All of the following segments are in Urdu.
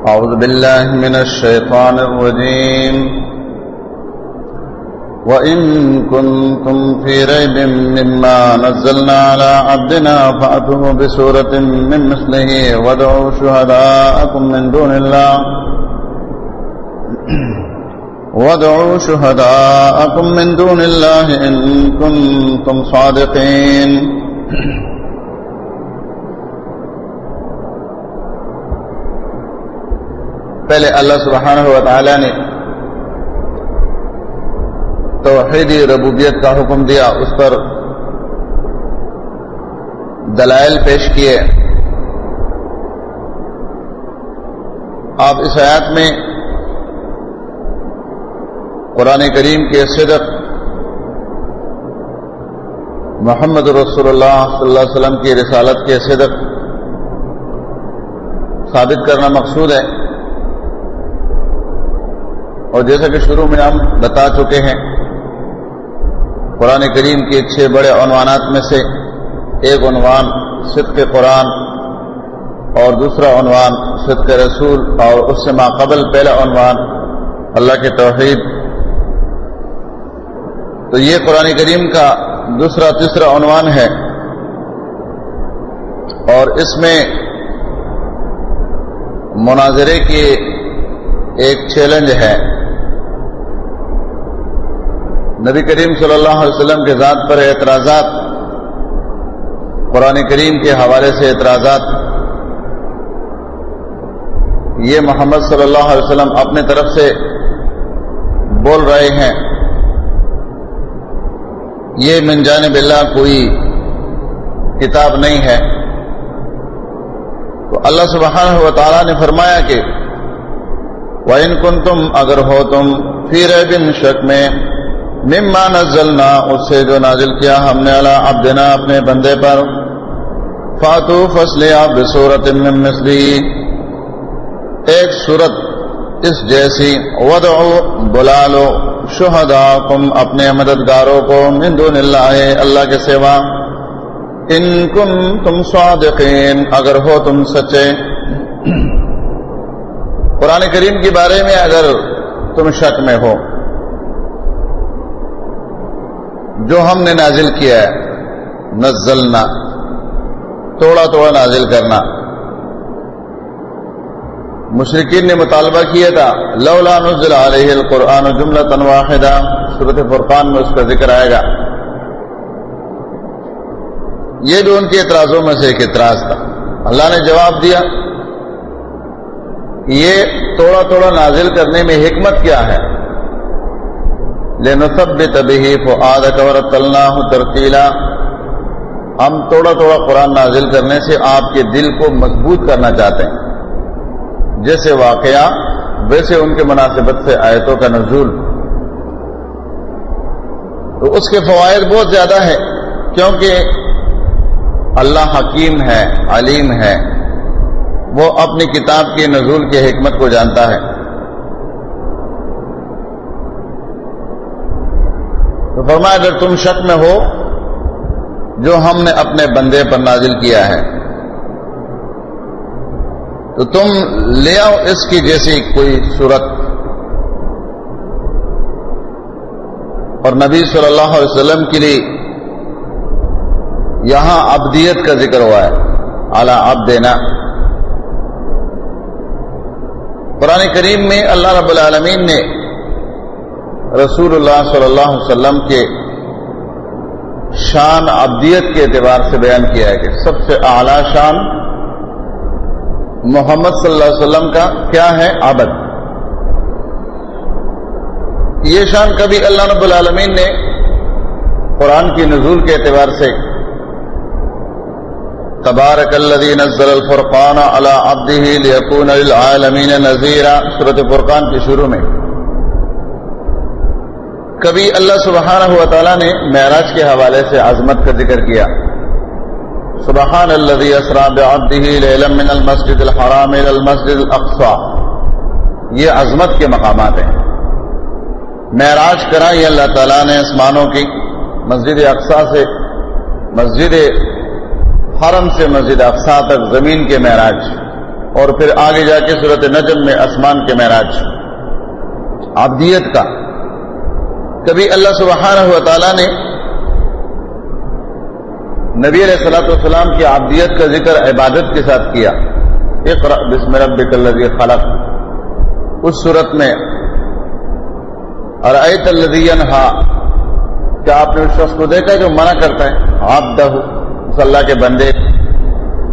أعوذ بالله من الشيطان الرجيم وإن كنتم في ريب مما نزلنا على عبدنا فأتوا بسورة من مثله وادعوا شهداءكم من دون الله إن كنتم صادقين. پہلے اللہ سبحانہ و تعالی نے توحیدی ربوبیت کا حکم دیا، اس پر دلائل پیش کیے. آپ اس آیات میں قرآن کریم کے صدق، محمد رسول اللہ صلی اللہ علیہ وسلم کی رسالت کے صدق ثابت کرنا مقصود ہے. اور جیسا کہ شروع میں ہم بتا چکے ہیں، قرآن کریم کے 6 بڑے عنوانات میں سے ایک عنوان صدق قرآن اور دوسرا عنوان صدق رسول، اور اس سے ماقبل پہلا عنوان اللہ کے توحید. تو یہ قرآن کریم کا دوسرا تیسرا عنوان ہے، اور اس میں مناظرے کی ایک چیلنج ہے. نبی کریم صلی اللہ علیہ وسلم کے ذات پر اعتراضات، قرآن کریم کے حوالے سے اعتراضات، یہ محمد صلی اللہ علیہ وسلم اپنے طرف سے بول رہے ہیں. یہ من جانب اللہ کوئی کتاب نہیں ہے. تو اللہ سبحانہ و تعالی نے فرمایا کہ وَإِن كُنتُمْ اگر ہو تم فی ریب شک میں مما نزلنا اس سے جو نازل کیا ہم نے علی عبدنا اپنے بندے پر، فاتو فصلیا بسورۃ من مثلی ایک سورت اس جیسی، ودعو بلا لو شہداکم اپنے مددگاروں کو، من دون اللہ اللہ کے سوا، ان کنتم صادقین اگر ہو تم سچے. قرآن کریم کے بارے میں اگر تم شک میں ہو، جو ہم نے نازل کیا ہے، نزلنا توڑا توڑا نازل کرنا. مشرکین نے مطالبہ کیا تھا لولا نزل علیہ القرآن جملۃ واحدہ، سورۃ فرقان میں اس کا ذکر آئے گا. یہ بھی ان کے اعتراضوں میں سے ایک اعتراض تھا. اللہ نے جواب دیا یہ توڑا توڑا نازل کرنے میں حکمت کیا ہے؟ لِنُثَبِّتَ بِهِ فُؤَادَكَ وَرَتَّلْنَاهُ تَرْتِيلًا، ہم توڑا توڑا قرآن نازل کرنے سے آپ کے دل کو مضبوط کرنا چاہتے ہیں. جیسے واقعہ ویسے ان کے مناسبت سے آیتوں کا نزول. تو اس کے فوائد بہت زیادہ ہے، کیونکہ اللہ حکیم ہے، علیم ہے، وہ اپنی کتاب کی نزول کی حکمت کو جانتا ہے. تو فرمایا اگر تم شک میں ہو جو ہم نے اپنے بندے پر نازل کیا ہے، تو تم لے آؤ اس کی جیسی کوئی صورت. اور نبی صلی اللہ علیہ وسلم کے لیے یہاں عبدیت کا ذکر ہوا ہے، علی عبدنا. قرآن کریم میں اللہ رب العالمین نے رسول اللہ صلی اللہ علیہ وسلم کے شان عبدیت کے اعتبار سے بیان کیا ہے کہ سب سے اعلیٰ شان محمد صلی اللہ علیہ وسلم کا کیا ہے؟ عبد. یہ شان کبھی اللہ رب العالمین نے قرآن کی نزول کے اعتبار سے تبارک الذی نزل الفرقان علی عبدہ لیکون للعالمین نذیرا، سورۃ فرقان کے شروع میں کبھی اللہ سبحانہ و تعالیٰ نے معراج کے حوالے سے عظمت کا ذکر کیا. سبحان الذی اسری بعبدہ لیلا من المسجد الحرام الی المسجد الاقصی، یہ عظمت کے مقامات ہیں. معراج کرائی اللہ تعالیٰ نے آسمانوں کی، مسجد اقصی سے مسجد حرم سے مسجد اقصی تک زمین کے معراج. اور پھر آگے جا کے سورۃ نجم میں آسمان کے معراج، عبدیت کا۔ کبھی اللہ سبحانہ و تعالیٰ نے نبی علیہ الصلوۃ والسلام کی عبدیت کا ذکر عبادت کے ساتھ کیا، اقرأ بسم ربک الذی خلق، اس صورت میں ارأیت الذی ینہا، کیا آپ نے اس شخص کو دیکھا جو منع کرتا ہے عبدہ، اس اللہ کے بندے،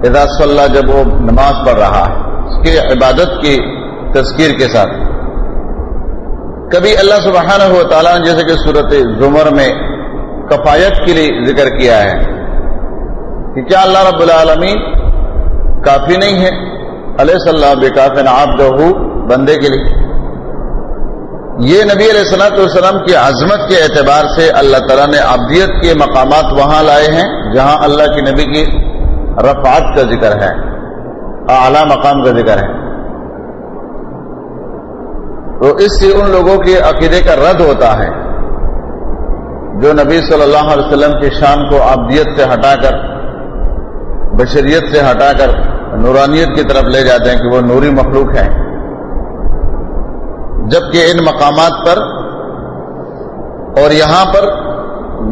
اذا صلی، جب وہ نماز پڑھ رہا ہے، اس کی عبادت کی تذکیر کے ساتھ۔ کبھی اللہ سبحانہ و تعالیٰ نے جیسے کہ سورۃ زمر میں کفایت کے لیے ذکر کیا ہے کہ کیا اللہ رب العالمین کافی نہیں ہے، الیس اللہ بکاف عبدہ، بندے کے لیے۔ یہ نبی علیہ الصلوۃ والسلام کی عظمت کے اعتبار سے اللہ تعالیٰ نے عبدیت کے مقامات وہاں لائے ہیں جہاں اللہ کے نبی کی رفعت کا ذکر ہے، اعلیٰ مقام کا ذکر ہے۔ تو اس سے ان لوگوں کے عقیدے کا رد ہوتا ہے جو نبی صلی اللہ علیہ وسلم کی شان کو عبدیت سے ہٹا کر، بشریت سے ہٹا کر نورانیت کی طرف لے جاتے ہیں کہ وہ نوری مخلوق ہیں، جبکہ ان مقامات پر اور یہاں پر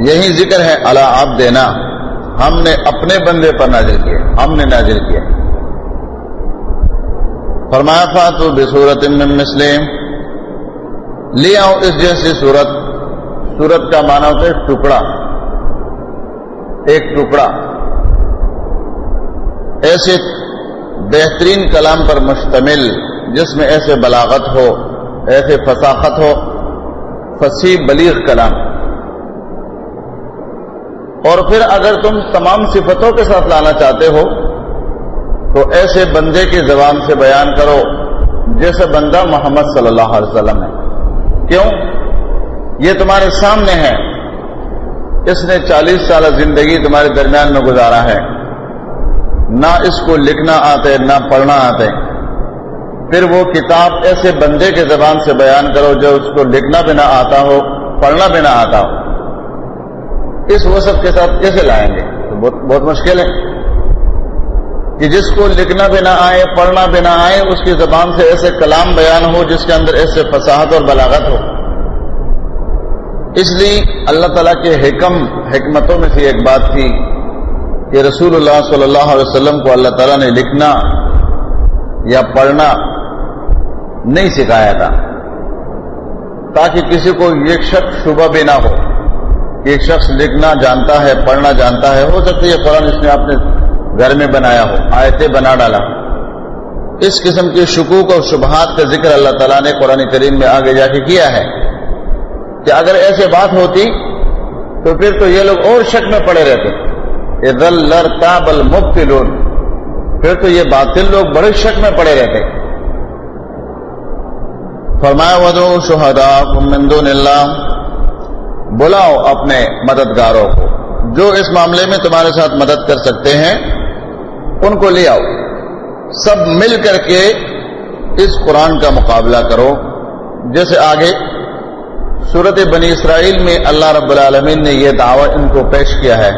یہی ذکر ہے علی عبدنا، ہم نے اپنے بندے پر نازل کیا، ہم نے نازل کیا۔ فرمایا فاتوا بسورۃ من مثلہ، لے آؤ اس جیسی سورت۔ سورت کا معنی ہوتا ہے ٹکڑا، ایک ٹکڑا، ایسے بہترین کلام پر مشتمل جس میں ایسے بلاغت ہو، ایسے فصاحت ہو، فصیح بلیغ کلام۔ اور پھر اگر تم تمام صفتوں کے ساتھ لانا چاہتے ہو تو ایسے بندے کی زبان سے بیان کرو جیسے بندہ محمد صلی اللہ علیہ وسلم ہے۔ کیوں؟ یہ تمہارے سامنے ہے، اس نے 40 سالہ زندگی تمہارے درمیان میں گزارا ہے، نہ اس کو لکھنا آتے نہ پڑھنا آتے، پھر وہ کتاب ایسے بندے کے زبان سے بیان کرو جو اس کو لکھنا بھی نہ آتا ہو، پڑھنا بھی نہ آتا ہو، اس وصف کے ساتھ کیسے لائیں گے؟ تو بہت مشکل ہے کہ جس کو لکھنا بھی نہ آئے، پڑھنا بھی نہ آئے، اس کی زبان سے ایسے کلام بیان ہو جس کے اندر ایسے فصاحت اور بلاغت ہو۔ اس لیے اللہ تعالیٰ کے حکمتوں میں سے ایک بات تھی کہ رسول اللہ صلی اللہ علیہ وسلم کو اللہ تعالیٰ نے لکھنا یا پڑھنا نہیں سکھایا تھا، تاکہ کسی کو یہ شک شبہ بھی نہ ہو کہ ایک شخص لکھنا جانتا ہے، پڑھنا جانتا ہے، ہو سکتا ہے یہ قرآن اس نے اپنے گھر میں بنایا ہو، آیتیں بنا ڈالا۔ اس قسم کے شکوک اور شبہات کا ذکر اللہ تعالیٰ نے قرآن کریم میں آگے جا کے کیا ہے کہ اگر ایسے بات ہوتی تو پھر تو یہ لوگ اور شک میں پڑے رہتے، اذا لارتاب المبطلون، پھر تو یہ باطل لوگ بڑے شک میں پڑے رہتے۔ فرمایا وَادْعُوا شُهَدَاءَكُم مِّن دُونِ اللَّهِ، بلاؤ اپنے مددگاروں کو جو اس معاملے میں تمہارے ساتھ مدد کر سکتے ہیں، ان کو لے آؤ، سب مل کر کے اس قرآن کا مقابلہ کرو۔ جیسے آگے سورۃ بنی اسرائیل میں اللہ رب العالمین نے یہ دعویٰ ان کو پیش کیا ہے،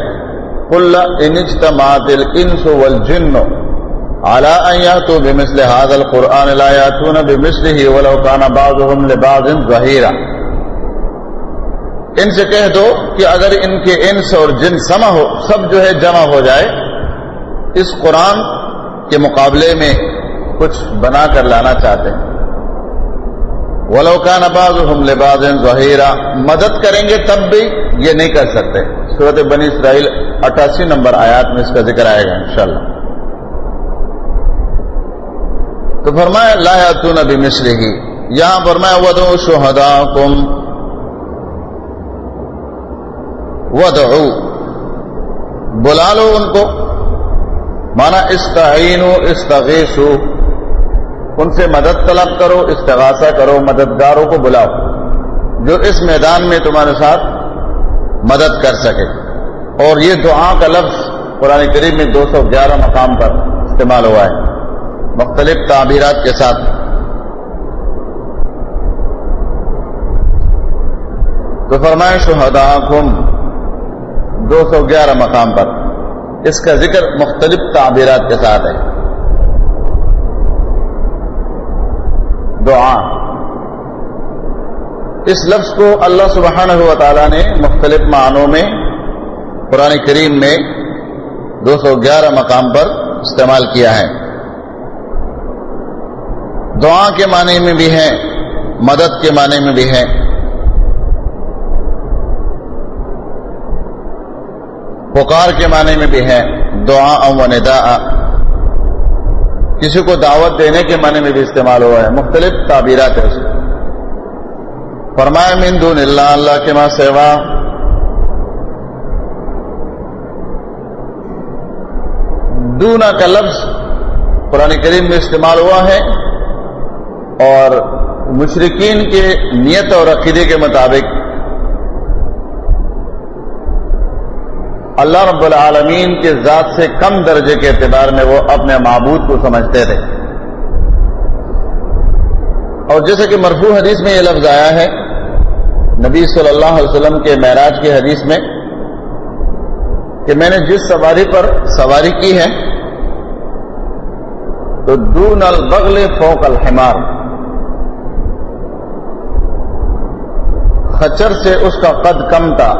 قُلْ إِنِ اجْتَمَعَتِ الْإِنسُ وَالْجِنُّ عَلَىٰ أَن يَأْتُوا بِمِثْلِ هَٰذَا الْقُرْآنِ لَا يَأْتُونَ بِمِثْلِهِ وَلَوْ كَانَ بَعْضُهُمْ لِبَعْضٍ ظَهِيرًا۔ ان سے کہہ دو کہ اگر ان کے انس اور جن سب جو ہے جمع ہو جائے اس قرآن کے مقابلے میں کچھ بنا کر لانا چاہتے ہیں، وَلَوْ كَانَ بَعْضُهُمْ لِبَعْضٍ ظَهِيرًا، مدد کریں گے تب بھی یہ نہیں کر سکتے۔ سورۃ بنی اسرائیل 88 نمبر آیات میں اس کا ذکر آئے گا انشاءاللہ۔ تو فرمایا لا یأتون بمثلہ، یہاں فرمایا وَادْعُوا شُهَدَاءَكُمْ، وَادْعُوا، بلا لو ان کو، مانا استعینوا استغیثوا، ان سے مدد طلب کرو، استغاثہ کرو، مددگاروں کو بلاؤ جو اس میدان میں تمہارے ساتھ مدد کر سکے۔ اور یہ دعا کا لفظ قرآن کریم میں 211 مقام پر استعمال ہوا ہے مختلف تعبیرات کے ساتھ۔ تو فرمائے شہداءکم 211 مقام پر، اس کا ذکر مختلف تعبیرات کے ساتھ ہے۔ دعا، اس لفظ کو اللہ سبحانہ و تعالی نے مختلف معنوں میں قرآن کریم میں 211 مقام پر استعمال کیا ہے. دعا کے معنی میں بھی ہے، مدد کے معنی میں بھی ہے، پکار کے معنی میں بھی ہے، دعا و نداء، کسی کو دعوت دینے کے معنی میں بھی استعمال ہوا ہے. مختلف تعبیرات ہے اس میں. فرمایا من دون اللہ، اللہ کے ماں سوا. دونا کا لفظ قرآن کریم میں استعمال ہوا ہے اور مشرکین کے نیت اور عقیدے کے مطابق اللہ رب العالمین کے ذات سے کم درجے کے اعتبار میں وہ اپنے معبود کو سمجھتے تھے. اور جیسے کہ مرفوع حدیث میں یہ لفظ آیا ہے نبی صلی اللہ علیہ وسلم کے معراج کی حدیث میں کہ میں نے جس سواری پر سواری کی ہے تو دون البغل فوق الحمار، خچر سے اس کا قد کم تھا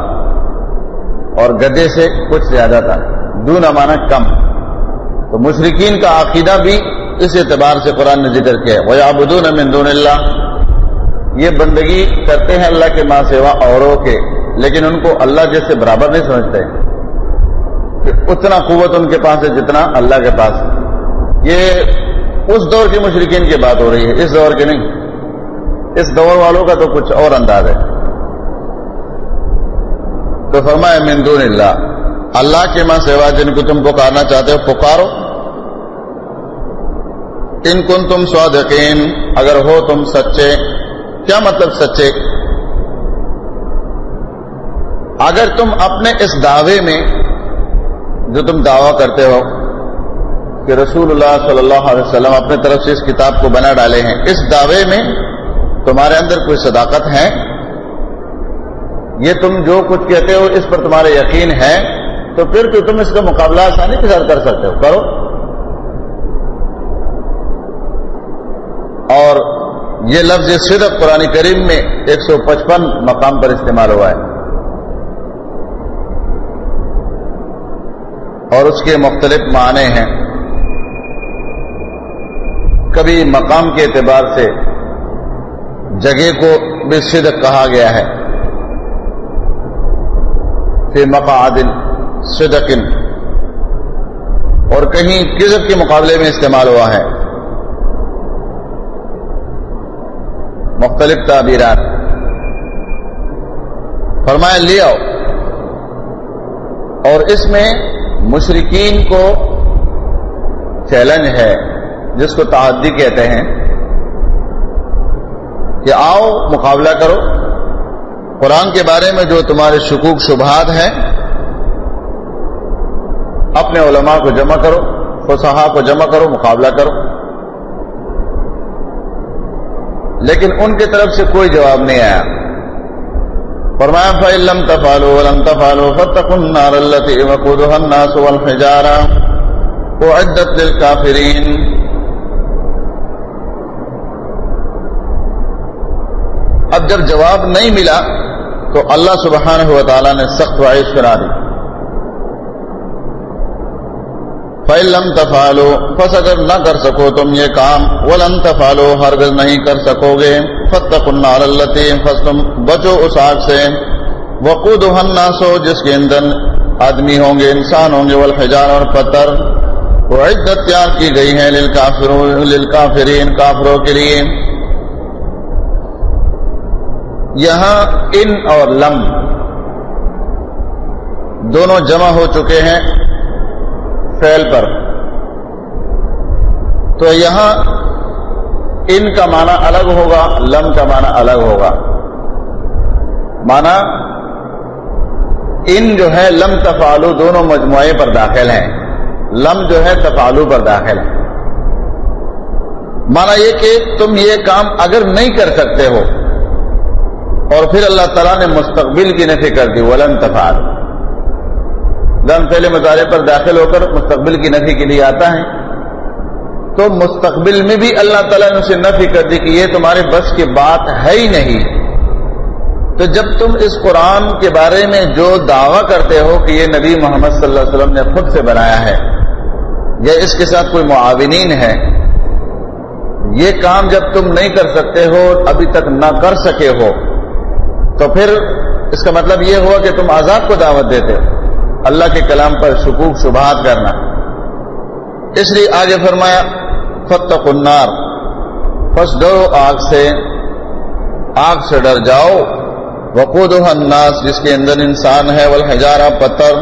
اور گدھے سے کچھ زیادہ تھا. دون معنی کم. تو مشرکین کا عقیدہ بھی اس اعتبار سے قرآن نے ذکر کیا ہے. وَيَعْبُدُونَ مِن دُونِ اللَّهِ، یہ بندگی کرتے ہیں اللہ کے ماں سوا اوروں کے، لیکن ان کو اللہ جیسے برابر نہیں سمجھتے کہ اتنا قوت ان کے پاس ہے جتنا اللہ کے پاس ہے. یہ اس دور کے مشرکین کی بات ہو رہی ہے، اس دور کے نہیں. اس دور والوں کا تو کچھ اور انداز ہے. تو فرمایا من دون اللہ، اللہ کے ماں سوا جن کو تم پکارنا چاہتے ہو پکارو. ان کنتم صادقین، اگر ہو تم سچے. کیا مطلب سچے؟ اگر تم اپنے اس دعوے میں جو تم دعویٰ کرتے ہو کہ رسول اللہ صلی اللہ علیہ وسلم اپنے طرف سے اس کتاب کو بنا ڈالے ہیں، اس دعوے میں تمہارے اندر کوئی صداقت ہے، یہ تم جو کچھ کہتے ہو اس پر تمہارا یقین ہے، تو پھر تو تم اس کا مقابلہ آسانی کے ساتھ کر سکتے ہو، کرو. اور یہ لفظ صدق قرآن کریم میں 155 مقام پر استعمال ہوا ہے اور اس کے مختلف معنی ہیں. کبھی مقام کے اعتبار سے جگہ کو بھی صدق کہا گیا ہے، فی مقعد صدق، اور کہیں کذب کے مقابلے میں استعمال ہوا ہے. مختلف تعبیرات. فرمایا لے آؤ. اور اس میں مشرکین کو چیلنج ہے جس کو تحدی کہتے ہیں کہ آؤ مقابلہ کرو. قرآن کے بارے میں جو تمہارے شکوک شبہات ہیں اپنے علماء کو جمع کرو، فصحاء کو جمع کرو، مقابلہ کرو. لیکن ان کی طرف سے کوئی جواب نہیں آیا. فرمایا فَإِن لَّمْ تَفْعَلُوا وَلَن تَفْعَلُوا فَاتَّقُوا النَّارَ الَّتِي وَقُودُهَا النَّاسُ وَالْحِجَارَةُ أُعِدَّتْ لِلْكَافِرِينَ. اب جب جواب نہیں ملا تو اللہ سبحانہ و تعالیٰ نے سخت وعید سنا دی. فَإِن لَّمْ تَفْعَلُوا، پس اگر نہ کر سکو تم یہ کام، وَلَن تَفْعَلُوا، ہرگز نہیں کر سکو گے، فَاتَّقُوا النَّارَ الَّتِي، پس تم بچو اس آگ سے، وَقُودُهَا النَّاسُ، جس کے ایندھن آدمی ہوں گے، انسان ہوں گے، وَالْحِجَارَةُ، اور پتھر، وَعِدَّتْ تیار کی گئی ہیں لِلْكَافِرِينَ، کافروں کے لیے. یہاں ان اور لم دونوں جمع ہو چکے ہیں فعل پر، تو یہاں ان کا معنی الگ ہوگا، لم کا معنی الگ ہوگا. معنی ان جو ہے لم تفعلوا دونوں مجموعے پر داخل ہیں، لم جو ہے تفعلوا پر داخل ہے. معنی یہ کہ تم یہ کام اگر نہیں کر سکتے ہو، اور پھر اللہ تعالیٰ نے مستقبل کی نفی کر دی، ولن تفعلوا. لم پہلے مضارع پر داخل ہو کر مستقبل کی نفی کے لیے آتا ہے، تو مستقبل میں بھی اللہ تعالیٰ نے اسے نفی کر دی کہ یہ تمہارے بس کی بات ہے ہی نہیں۔ تو جب تم اس قرآن کے بارے میں جو دعویٰ کرتے ہو کہ یہ نبی محمد صلی اللہ علیہ وسلم نے خود سے بنایا ہے یا اس کے ساتھ کوئی معاونین ہے، یہ کام جب تم نہیں کر سکتے ہو، ابھی تک نہ کر سکے ہو، تو پھر اس کا مطلب یہ ہوا کہ تم عذاب کو دعوت دیتے ہو، اللہ کے کلام پر شکوک شبہات کرنا۔ اس لیے آگے فرمایا فاتقوا النار، پس ڈرو آگ سے ڈر جاؤ، وقودها الناس، جس کے اندر انسان ہے، والحجارہ، پتھر،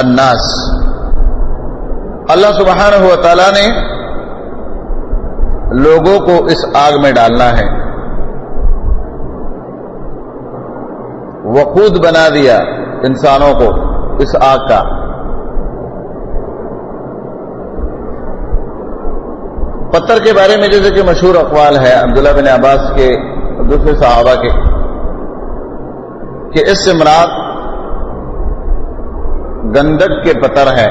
الناس، اللہ سبحانہ و تعالی نے لوگوں کو اس آگ میں ڈالنا ہے، وقود بنا دیا انسانوں کو اس آگ کا۔ پتھر کے بارے میں جیسے کہ مشہور اقوال ہے عبداللہ بن عباس کے دوسرے صحابہ کے کہ اس سے مراد گندک کے پتھر ہے،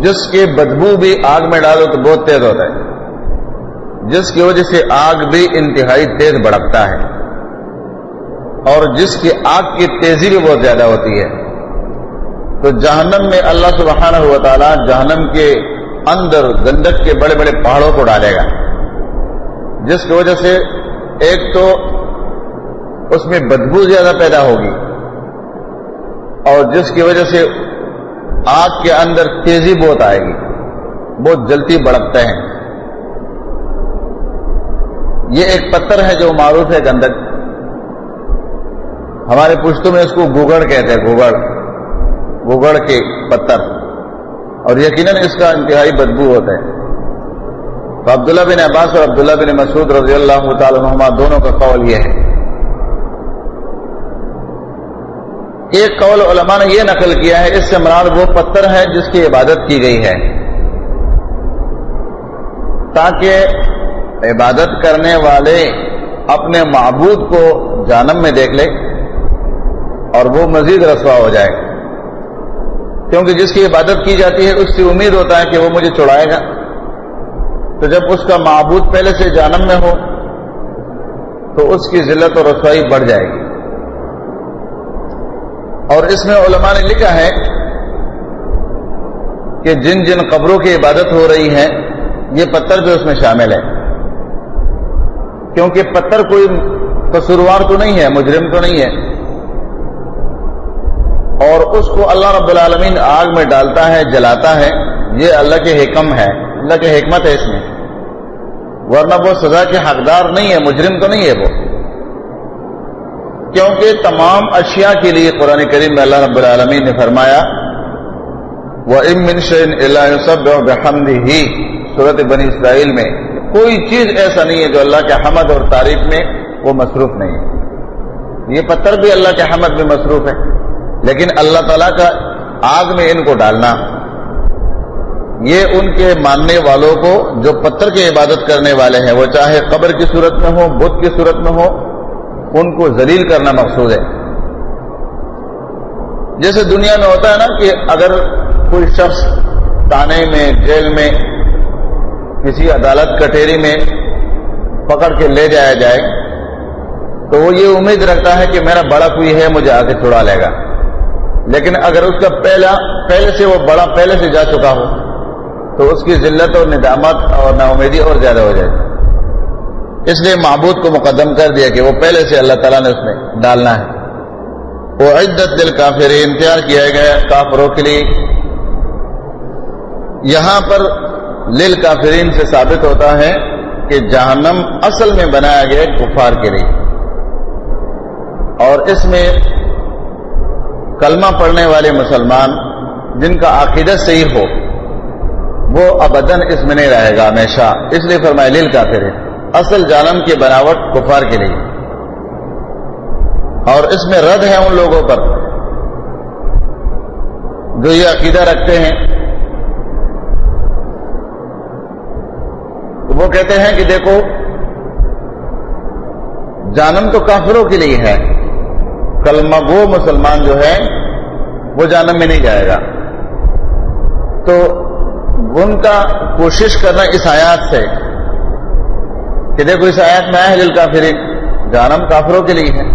جس کی بدبو بھی آگ میں ڈالو تو بہت تیز ہوتا ہے، جس کی وجہ سے آگ بھی انتہائی تیز بھڑکتا ہے، اور جس کی آگ کی تیزی بھی بہت زیادہ ہوتی ہے۔ تو جہنم میں اللہ سبحانہ و تعالی جہنم کے اندر گندک کے بڑے بڑے پہاڑوں کو ڈالے گا، جس کی وجہ سے ایک تو اس میں بدبو زیادہ پیدا ہوگی، اور جس کی وجہ سے آگ کے اندر تیزی بہت آئے گی، بہت جلدی بھڑکتے ہیں۔ یہ ایک پتھر ہے جو معروف ہے گندک، ہمارے پشتوں میں اس کو گوگڑ کہتے ہیں، گوگڑ کے پتھر، اور یقیناً اس کا انتہائی بدبو ہوتا ہے۔ تو عبداللہ بن عباس اور عبداللہ بن مسعود رضی اللہ تعالی عنہما دونوں کا قول یہ ہے۔ ایک قول علماء نے یہ نقل کیا ہے اس سے مراد وہ پتھر ہے جس کی عبادت کی گئی ہے، تاکہ عبادت کرنے والے اپنے معبود کو جہنم میں دیکھ لے اور وہ مزید رسوا ہو جائے، کیونکہ جس کی عبادت کی جاتی ہے اس سے امید ہوتا ہے کہ وہ مجھے چھڑائے گا، تو جب اس کا معبود پہلے سے جہنم میں ہو تو اس کی ذلت اور رسوائی بڑھ جائے گی۔ اور اس میں علماء نے لکھا ہے کہ جن جن قبروں کی عبادت ہو رہی ہے یہ پتھر بھی اس میں شامل ہے، کیونکہ پتھر کوئی قصوروار تو نہیں ہے، مجرم تو نہیں ہے، اور اس کو اللہ رب العالمین آگ میں ڈالتا ہے، جلاتا ہے، یہ اللہ کے حکم ہے، اللہ کی حکمت ہے اس میں، ورنہ وہ سزا کے حقدار نہیں ہے، مجرم تو نہیں ہے وہ، کیونکہ تمام اشیاء کے لیے قرآن کریم میں اللہ رب العالمین نے فرمایا وَإِن مِّن شَيْءٍ إِلَّا يُسَبِّحُ بِحَمْدِهِ، سورۃ بنی اسرائیل میں کوئی چیز ایسا نہیں ہے جو اللہ کے حمد اور تعریف میں وہ مصروف نہیں ہے۔ یہ پتھر بھی اللہ کے حمد میں مصروف ہے، لیکن اللہ تعالیٰ کا آگ میں ان کو ڈالنا، یہ ان کے ماننے والوں کو جو پتھر کی عبادت کرنے والے ہیں، وہ چاہے قبر کی صورت میں ہو، بت کی صورت میں ہو، ان کو ذلیل کرنا مقصود ہے۔ جیسے دنیا میں ہوتا ہے نا کہ اگر کوئی شخص تانے میں، جیل میں، کسی عدالت کٹہری میں پکڑ کے لے جایا جائے تو وہ یہ امید رکھتا ہے کہ میرا بڑا کوئی ہے مجھے آ کے چھڑا لے گا، لیکن اگر اس کا پہلے سے وہ بڑا پہلے سے جا چکا ہو تو اس کی ذلت اور ندامت اور نا امیدی اور زیادہ ہو جائے، اس لیے معبود کو مقدم کر دیا کہ وہ پہلے سے اللہ تعالیٰ نے اس میں ڈالنا ہے۔ وہ عدت للکافرین، تیار کیا گیا کافروں کے لیے۔ یہاں پر للکافرین سے ثابت ہوتا ہے کہ جہنم اصل میں بنایا گیا کفار کے لیے، اور اس میں کلمہ پڑھنے والے مسلمان جن کا عقیدہ صحیح ہو وہ ابداً اس میں نہیں رہے گا ہمیشہ، اس لیے فرمایا للکافرین، اصل جہنم کی بناوٹ کفار کے لیے، اور اس میں رد ہے ان لوگوں پر جو یہ عقیدہ رکھتے ہیں، وہ کہتے ہیں کہ دیکھو جہنم تو کافروں کے لیے ہے، کلمہ گو مسلمان جو ہے وہ جہنم میں نہیں جائے گا. تو ان کا کوشش کرنا اس آیات سے کہ دیکھو اس آیات میں ہے للکافرین، جہنم کافروں کے لیے ہے،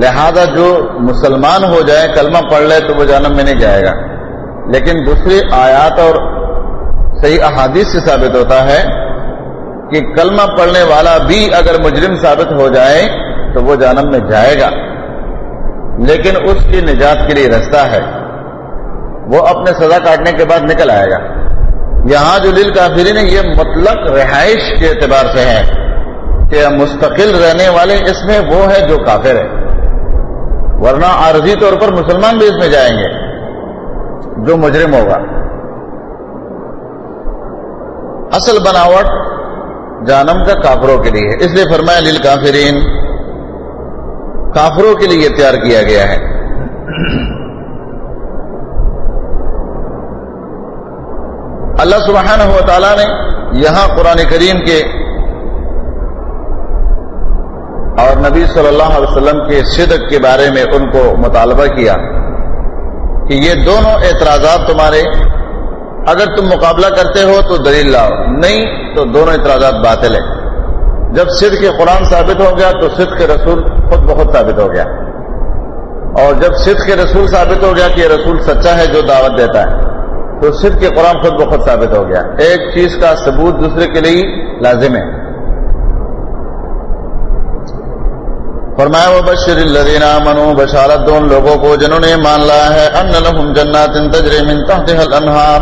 لہذا جو مسلمان ہو جائے کلمہ پڑھ لے تو وہ جہنم میں نہیں جائے گا. لیکن دوسری آیات اور صحیح احادیث سے ثابت ہوتا ہے کہ کلمہ پڑھنے والا بھی اگر مجرم ثابت ہو جائے تو وہ جہنم میں جائے گا، لیکن اس کی نجات کے لیے رستہ ہے، وہ اپنے سزا کاٹنے کے بعد نکل آئے گا. یہاں جو للکافرین ہے یہ مطلق رہائش کے اعتبار سے ہے کہ مستقل رہنے والے اس میں وہ ہے جو کافر ہے، ورنہ عارضی طور پر مسلمان بھی اس میں جائیں گے جو مجرم ہوگا. اصل بناوٹ جہنم کا کافروں کے لیے ہے، اس لیے فرمایا للکافرین، کافروں کے لیے یہ تیار کیا گیا ہے. اللہ سبحانہ و تعالیٰ نے یہاں قرآن کریم کے اور نبی صلی اللہ علیہ وسلم کے صدق کے بارے میں ان کو مطالبہ کیا کہ یہ دونوں اعتراضات تمہارے، اگر تم مقابلہ کرتے ہو تو دلیل لاؤ، نہیں تو دونوں اعتراضات باطل ہیں. جب صدق قرآن ثابت ہو گیا تو صدق رسول خود بخود ثابت ہو گیا، اور جب صدق رسول ثابت ہو گیا کہ یہ رسول سچا ہے جو دعوت دیتا ہے تو صدق قرآن خود بخود ثابت ہو گیا. ایک چیز کا ثبوت دوسرے کے لیے لازم ہے. فرمایا وبشر الذین آمنوا، بشارت دو ان لوگوں کو جنہوں نے ایمان لایا ہے، ان لہم جنات تجری من تحتها الانہار،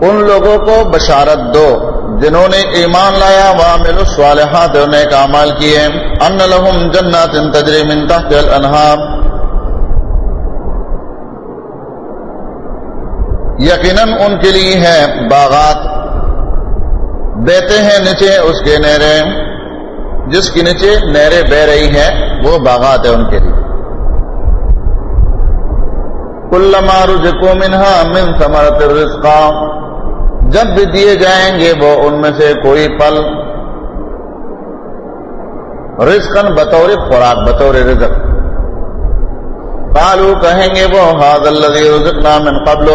ان لوگوں کو بشارت دو جنہوں نے ایمان لایا وعملوا الصالحات اور نیک اعمال کیے، ان لہم جنات تجری من تحتها الانہار، یقیناً ان کے لیے ہے باغات، بہتے ہیں نیچے اس کے نہریں، جس کے نیچے نہریں بہ رہی ہیں وہ باغات ہے ان کے لیے. کلما رزقوا منها من ثمرۃ الرزق، جب بھی دیے جائیں گے وہ ان میں سے کوئی پھل، رزقاً بطور خوراک، بطور رزق، قالوا کہیں گے وہ ھذا الذی رزقنا من قبل،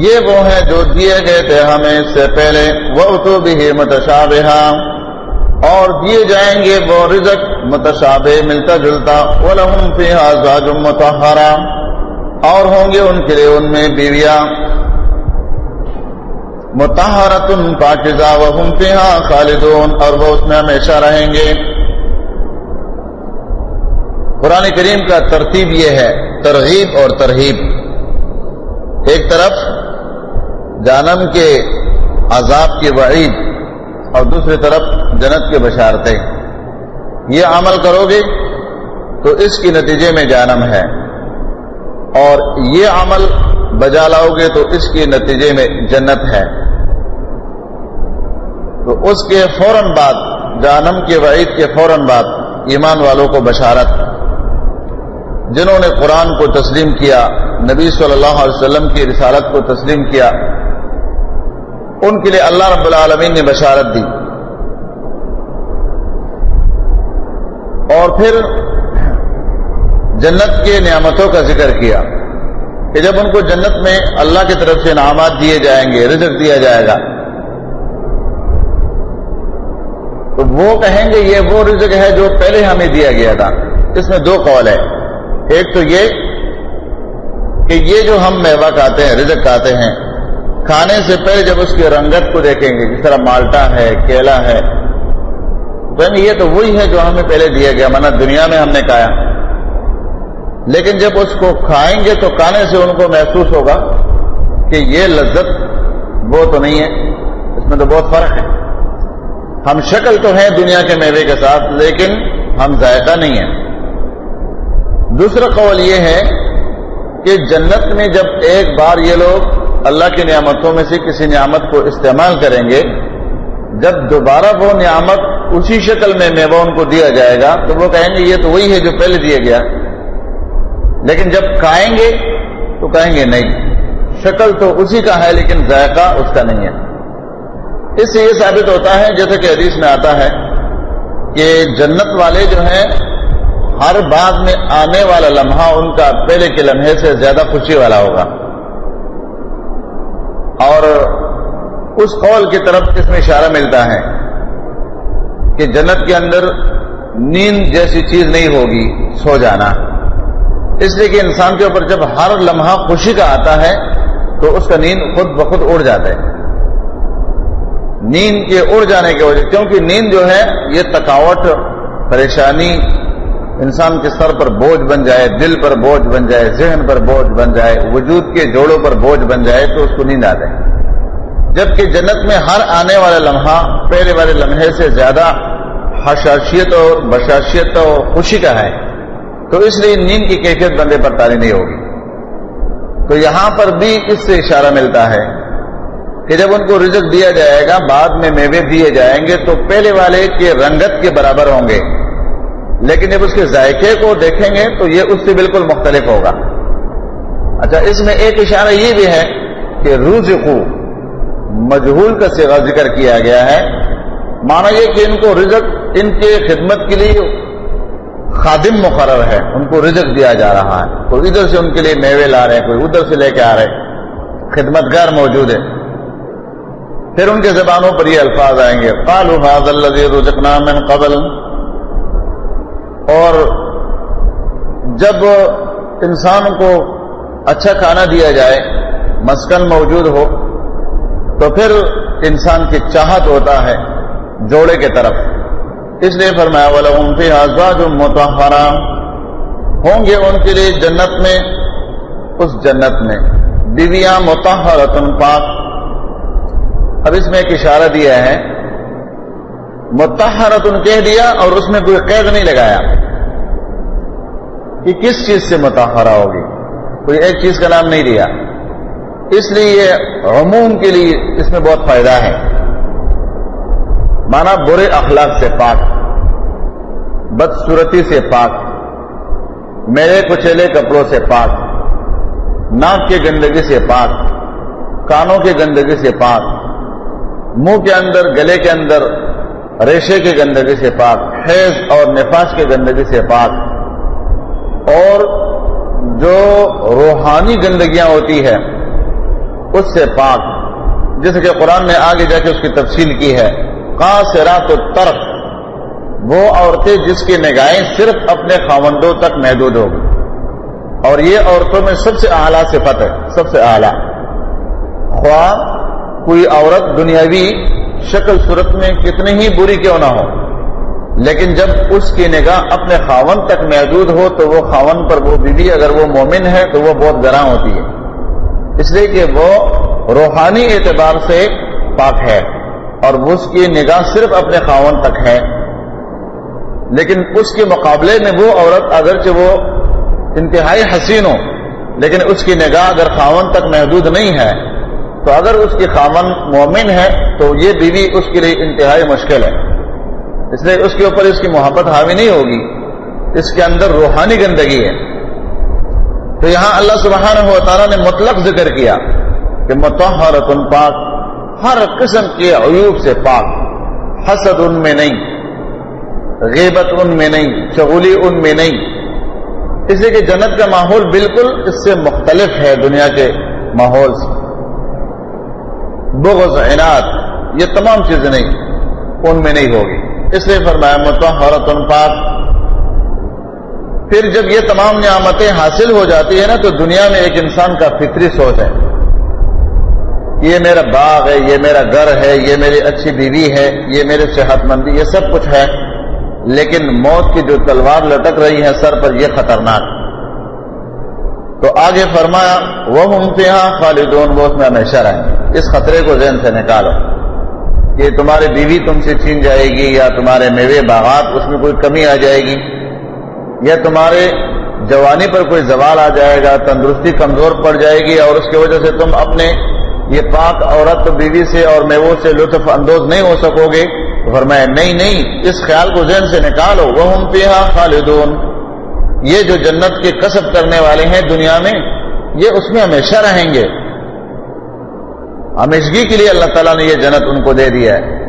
یہ وہ ہے جو دیے گئے تھے ہمیں اس سے پہلے، وَأُتُوا بِهِ مُتَشَابِهًا، اور دیے جائیں گے وہ رزق متشابہ ملتا جلتا، وَلَهُمْ فِيهَا أَزْوَاجٌ مُطَهَّرَةٌ، اور ہوں گے ان کے لیے ان میں بیویاں مطہرۃ پاکیزہ، وَهُمْ فِيهَا خَالِدُونَ، اور وہ اس میں ہمیشہ رہیں گے. قرآن کریم کا ترتیب یہ ہے، ترغیب اور ترہیب. ایک طرف جہنم کے عذاب کی وعید اور دوسری طرف جنت کے بشارتیں. یہ عمل کرو گے تو اس کی نتیجے میں جہنم ہے، اور یہ عمل بجا لاؤ گے تو اس کے نتیجے میں جنت ہے. تو اس کے فوراً بعد، جہنم کے وعید کے فوراً بعد ایمان والوں کو بشارت، جنہوں نے قرآن کو تسلیم کیا، نبی صلی اللہ علیہ وسلم کی رسالت کو تسلیم کیا، ان کے لیے اللہ رب العالمین نے بشارت دی. اور پھر جنت کے نعمتوں کا ذکر کیا کہ جب ان کو جنت میں اللہ کی طرف سے انعامات دیے جائیں گے، رزق دیا جائے گا، تو وہ کہیں گے یہ وہ رزق ہے جو پہلے ہمیں دیا گیا تھا. اس میں دو قول ہے. ایک تو یہ کہ یہ جو ہم میوہ کھاتے ہیں، رزق کھاتے ہیں، کھانے سے پہلے جب اس کی رنگت کو دیکھیں گے، جس طرح مالٹا ہے، کیلا ہے، تو یہ تو وہی ہے جو ہمیں پہلے دیا گیا، مانا دنیا میں ہم نے کھایا. لیکن جب اس کو کھائیں گے تو کھانے سے ان کو محسوس ہوگا کہ یہ لذت وہ تو نہیں ہے، اس میں تو بہت فرق ہے. ہم شکل تو ہیں دنیا کے میوے کے ساتھ، لیکن ہم ذائقہ نہیں ہیں. دوسرا قول یہ ہے کہ جنت میں جب ایک بار یہ لوگ اللہ کی نعمتوں میں سے کسی نعمت کو استعمال کریں گے، جب دوبارہ وہ نعمت اسی شکل میں میوہ ان کو دیا جائے گا تو وہ کہیں گے یہ تو وہی ہے جو پہلے دیا گیا. لیکن جب کھائیں گے تو کہیں گے نہیں، شکل تو اسی کا ہے لیکن ذائقہ اس کا نہیں ہے. اس سے یہ ثابت ہوتا ہے جیسا کہ حدیث میں آتا ہے کہ جنت والے جو ہیں ہر بعد میں آنے والا لمحہ ان کا پہلے کے لمحے سے زیادہ خوشی والا ہوگا. اور اس قول کی طرف اس میں اشارہ ملتا ہے کہ جنت کے اندر نیند جیسی چیز نہیں ہوگی سو جانا، اس لیے کہ انسان کے اوپر جب ہر لمحہ خوشی کا آتا ہے تو اس کا نیند خود بخود اڑ جاتا ہے. نیند کے اڑ جانے کی وجہ، کیونکہ نیند جو ہے یہ تھکاوٹ، پریشانی، انسان کے سر پر بوجھ بن جائے، دل پر بوجھ بن جائے، ذہن پر بوجھ بن جائے، وجود کے جوڑوں پر بوجھ بن جائے تو اس کو نیند آ جائے. جبکہ جنت میں ہر آنے والا لمحہ پہلے والے لمحے سے زیادہ حشاشیت اور بشاشیت اور خوشی کا ہے، تو اس لیے نیند کی کیفیت بندے پر طاری نہیں ہوگی. تو یہاں پر بھی اس سے اشارہ ملتا ہے کہ جب ان کو رزق دیا جائے گا، بعد میں میوے دیے جائیں گے تو پہلے والے کے رنگت کے برابر ہوں گے، لیکن جب اس کے ذائقے کو دیکھیں گے تو یہ اس سے بالکل مختلف ہوگا. اچھا، اس میں ایک اشارہ یہ بھی ہے کہ رزقو مجہول کا صیغہ ذکر کیا گیا ہے، معنی یہ کہ ان کو رزق ان کے خدمت کے لیے خادم مقرر ہے، ان کو رزق دیا جا رہا ہے. کوئی ادھر سے ان کے لیے میوے لا رہے ہیں، کوئی ادھر سے لے کے آ رہے ہیں، خدمتگار موجود ہے. پھر ان کے زبانوں پر یہ الفاظ آئیں گے، قالوا هذا الذي رزقنا من قبل. اور جب انسان کو اچھا کھانا دیا جائے، مسکن موجود ہو، تو پھر انسان کی چاہت ہوتا ہے جوڑے کے طرف. اس لیے فرمایا وَلَهُمْ فِيهَا أَزْوَاجٌ مُطَهَّرَةٌ، ہوں گے ان کے لیے جنت میں، اس جنت میں بیویاں مطہرۃ پاک. اب اس میں ایک اشارہ دیا ہے، مطہرۃ کہہ دیا اور اس میں کوئی قید نہیں لگایا کہ کس چیز سے مطہرہ ہوگی، کوئی ایک چیز کا نام نہیں دیا. اس لیے یہ عموم کے لیے اس میں بہت فائدہ ہے. مانا برے اخلاق سے پاک، بدصورتی سے پاک، میلے کچیلے کپڑوں سے پاک، ناک کے گندگی سے پاک، کانوں کے گندگی سے پاک، منہ کے اندر، گلے کے اندر ریشے کی گندگی سے پاک، حیض اور نفاس کی گندگی سے پاک، اور جو روحانی گندگیاں ہوتی ہے اس سے پاک. جیسے کہ قرآن نے آگے جا کے اس کی تفصیل کی ہے، قاصرات الطرف، وہ عورتیں جس کی نگاہیں صرف اپنے خاوندوں تک محدود ہوگی. اور یہ عورتوں میں سب سے اعلیٰ صفت ہے، سب سے اعلیٰ. خواہ کوئی عورت دنیاوی شکل صورت میں کتنی ہی بری کیوں نہ ہو، لیکن جب اس کی نگاہ اپنے خاوند تک محدود ہو تو وہ خاوند پر، وہ بیوی اگر وہ مومن ہے تو وہ بہت گراں ہوتی ہے، اس لیے کہ وہ روحانی اعتبار سے پاک ہے اور اس کی نگاہ صرف اپنے خاوند تک ہے. لیکن اس کے مقابلے میں وہ عورت اگرچہ وہ انتہائی حسین ہو، لیکن اس کی نگاہ اگر خاوند تک محدود نہیں ہے تو اگر اس کی خاوند مومن ہے تو یہ بیوی اس کے لیے انتہائی مشکل ہے. اس لیے اس کے اوپر اس کی محبت حاوی نہیں ہوگی، اس کے اندر روحانی گندگی ہے. تو یہاں اللہ سبحانہ و تعالیٰ نے مطلق ذکر کیا کہ مطہرۃ پاک، ہر قسم کے عیوب سے پاک، حسد ان میں نہیں، غیبت ان میں نہیں، چغلی ان میں نہیں. اس لیے کہ جنت کا ماحول بالکل اس سے مختلف ہے دنیا کے ماحول سے. بغض، عناد، یہ تمام چیزیں نہیں، ان میں نہیں ہوگی. اس لیے فرمایا مطہرۃ پاک. پھر جب یہ تمام نعمتیں حاصل ہو جاتی ہے نا تو دنیا میں ایک انسان کا فطری سوچ ہے، یہ میرا باغ ہے، یہ میرا گھر ہے، یہ میری اچھی بیوی ہے، یہ میرے صحت مندی، یہ سب کچھ ہے، لیکن موت کی جو تلوار لٹک رہی ہے سر پر، یہ خطرناک. تو آگے فرمایا وَهُمْ فِيهَا خَالِدُونَ، وہ اس میں ہمیشہ رہیں. اس خطرے کو ذہن سے نکالو کہ تمہاری بیوی تم سے چھین جائے گی، یا تمہارے میوے باغات اس میں کوئی کمی آ جائے گی، یا تمہارے جوانی پر کوئی زوال آ جائے گا، تندرستی کمزور پڑ جائے گی اور اس کی وجہ سے تم اپنے یہ پاک عورت بیوی سے اور میووں سے لطف اندوز نہیں ہو سکو گے. تو فرمایا نہیں، اس خیال کو ذہن سے نکالو. وَهُمْ فِيهَا خَالِدُونَ، یہ جو جنت کے کسب کرنے والے ہیں دنیا میں، یہ اس میں ہمیشہ رہیں گے. ہمیشگی کے لیے اللہ تعالیٰ نے یہ جنت ان کو دے دیا ہے،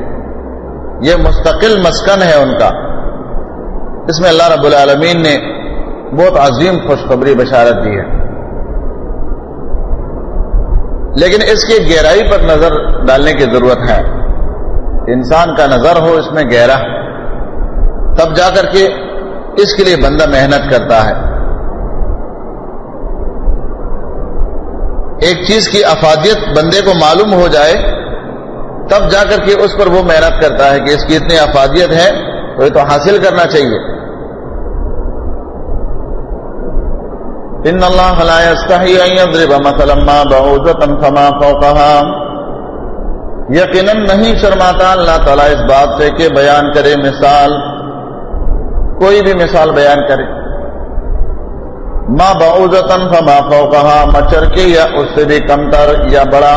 یہ مستقل مسکن ہے ان کا. اس میں اللہ رب العالمین نے بہت عظیم خوشخبری بشارت دی ہے، لیکن اس کی گہرائی پر نظر ڈالنے کی ضرورت ہے۔ انسان کا نظر ہو اس میں گہرا، تب جا کر کے اس کے لیے بندہ محنت کرتا ہے۔ ایک چیز کی افادیت بندے کو معلوم ہو جائے تب جا کر کے اس پر وہ محنت کرتا ہے کہ اس کی اتنی افادیت ہے تو یہ تو حاصل کرنا چاہیے۔ ان اللہ لا یستحی ان یضرب مثلا ما بعوضۃ فما فوقها، یقیناً نہیں شرماتا اللہ تعالیٰ اس بات سے کہ بیان کرے مثال، کوئی بھی مثال بیان کرے، ما بعوضۃ فما فوقها، مچھر کے یا اس سے بھی کمتر یا بڑا،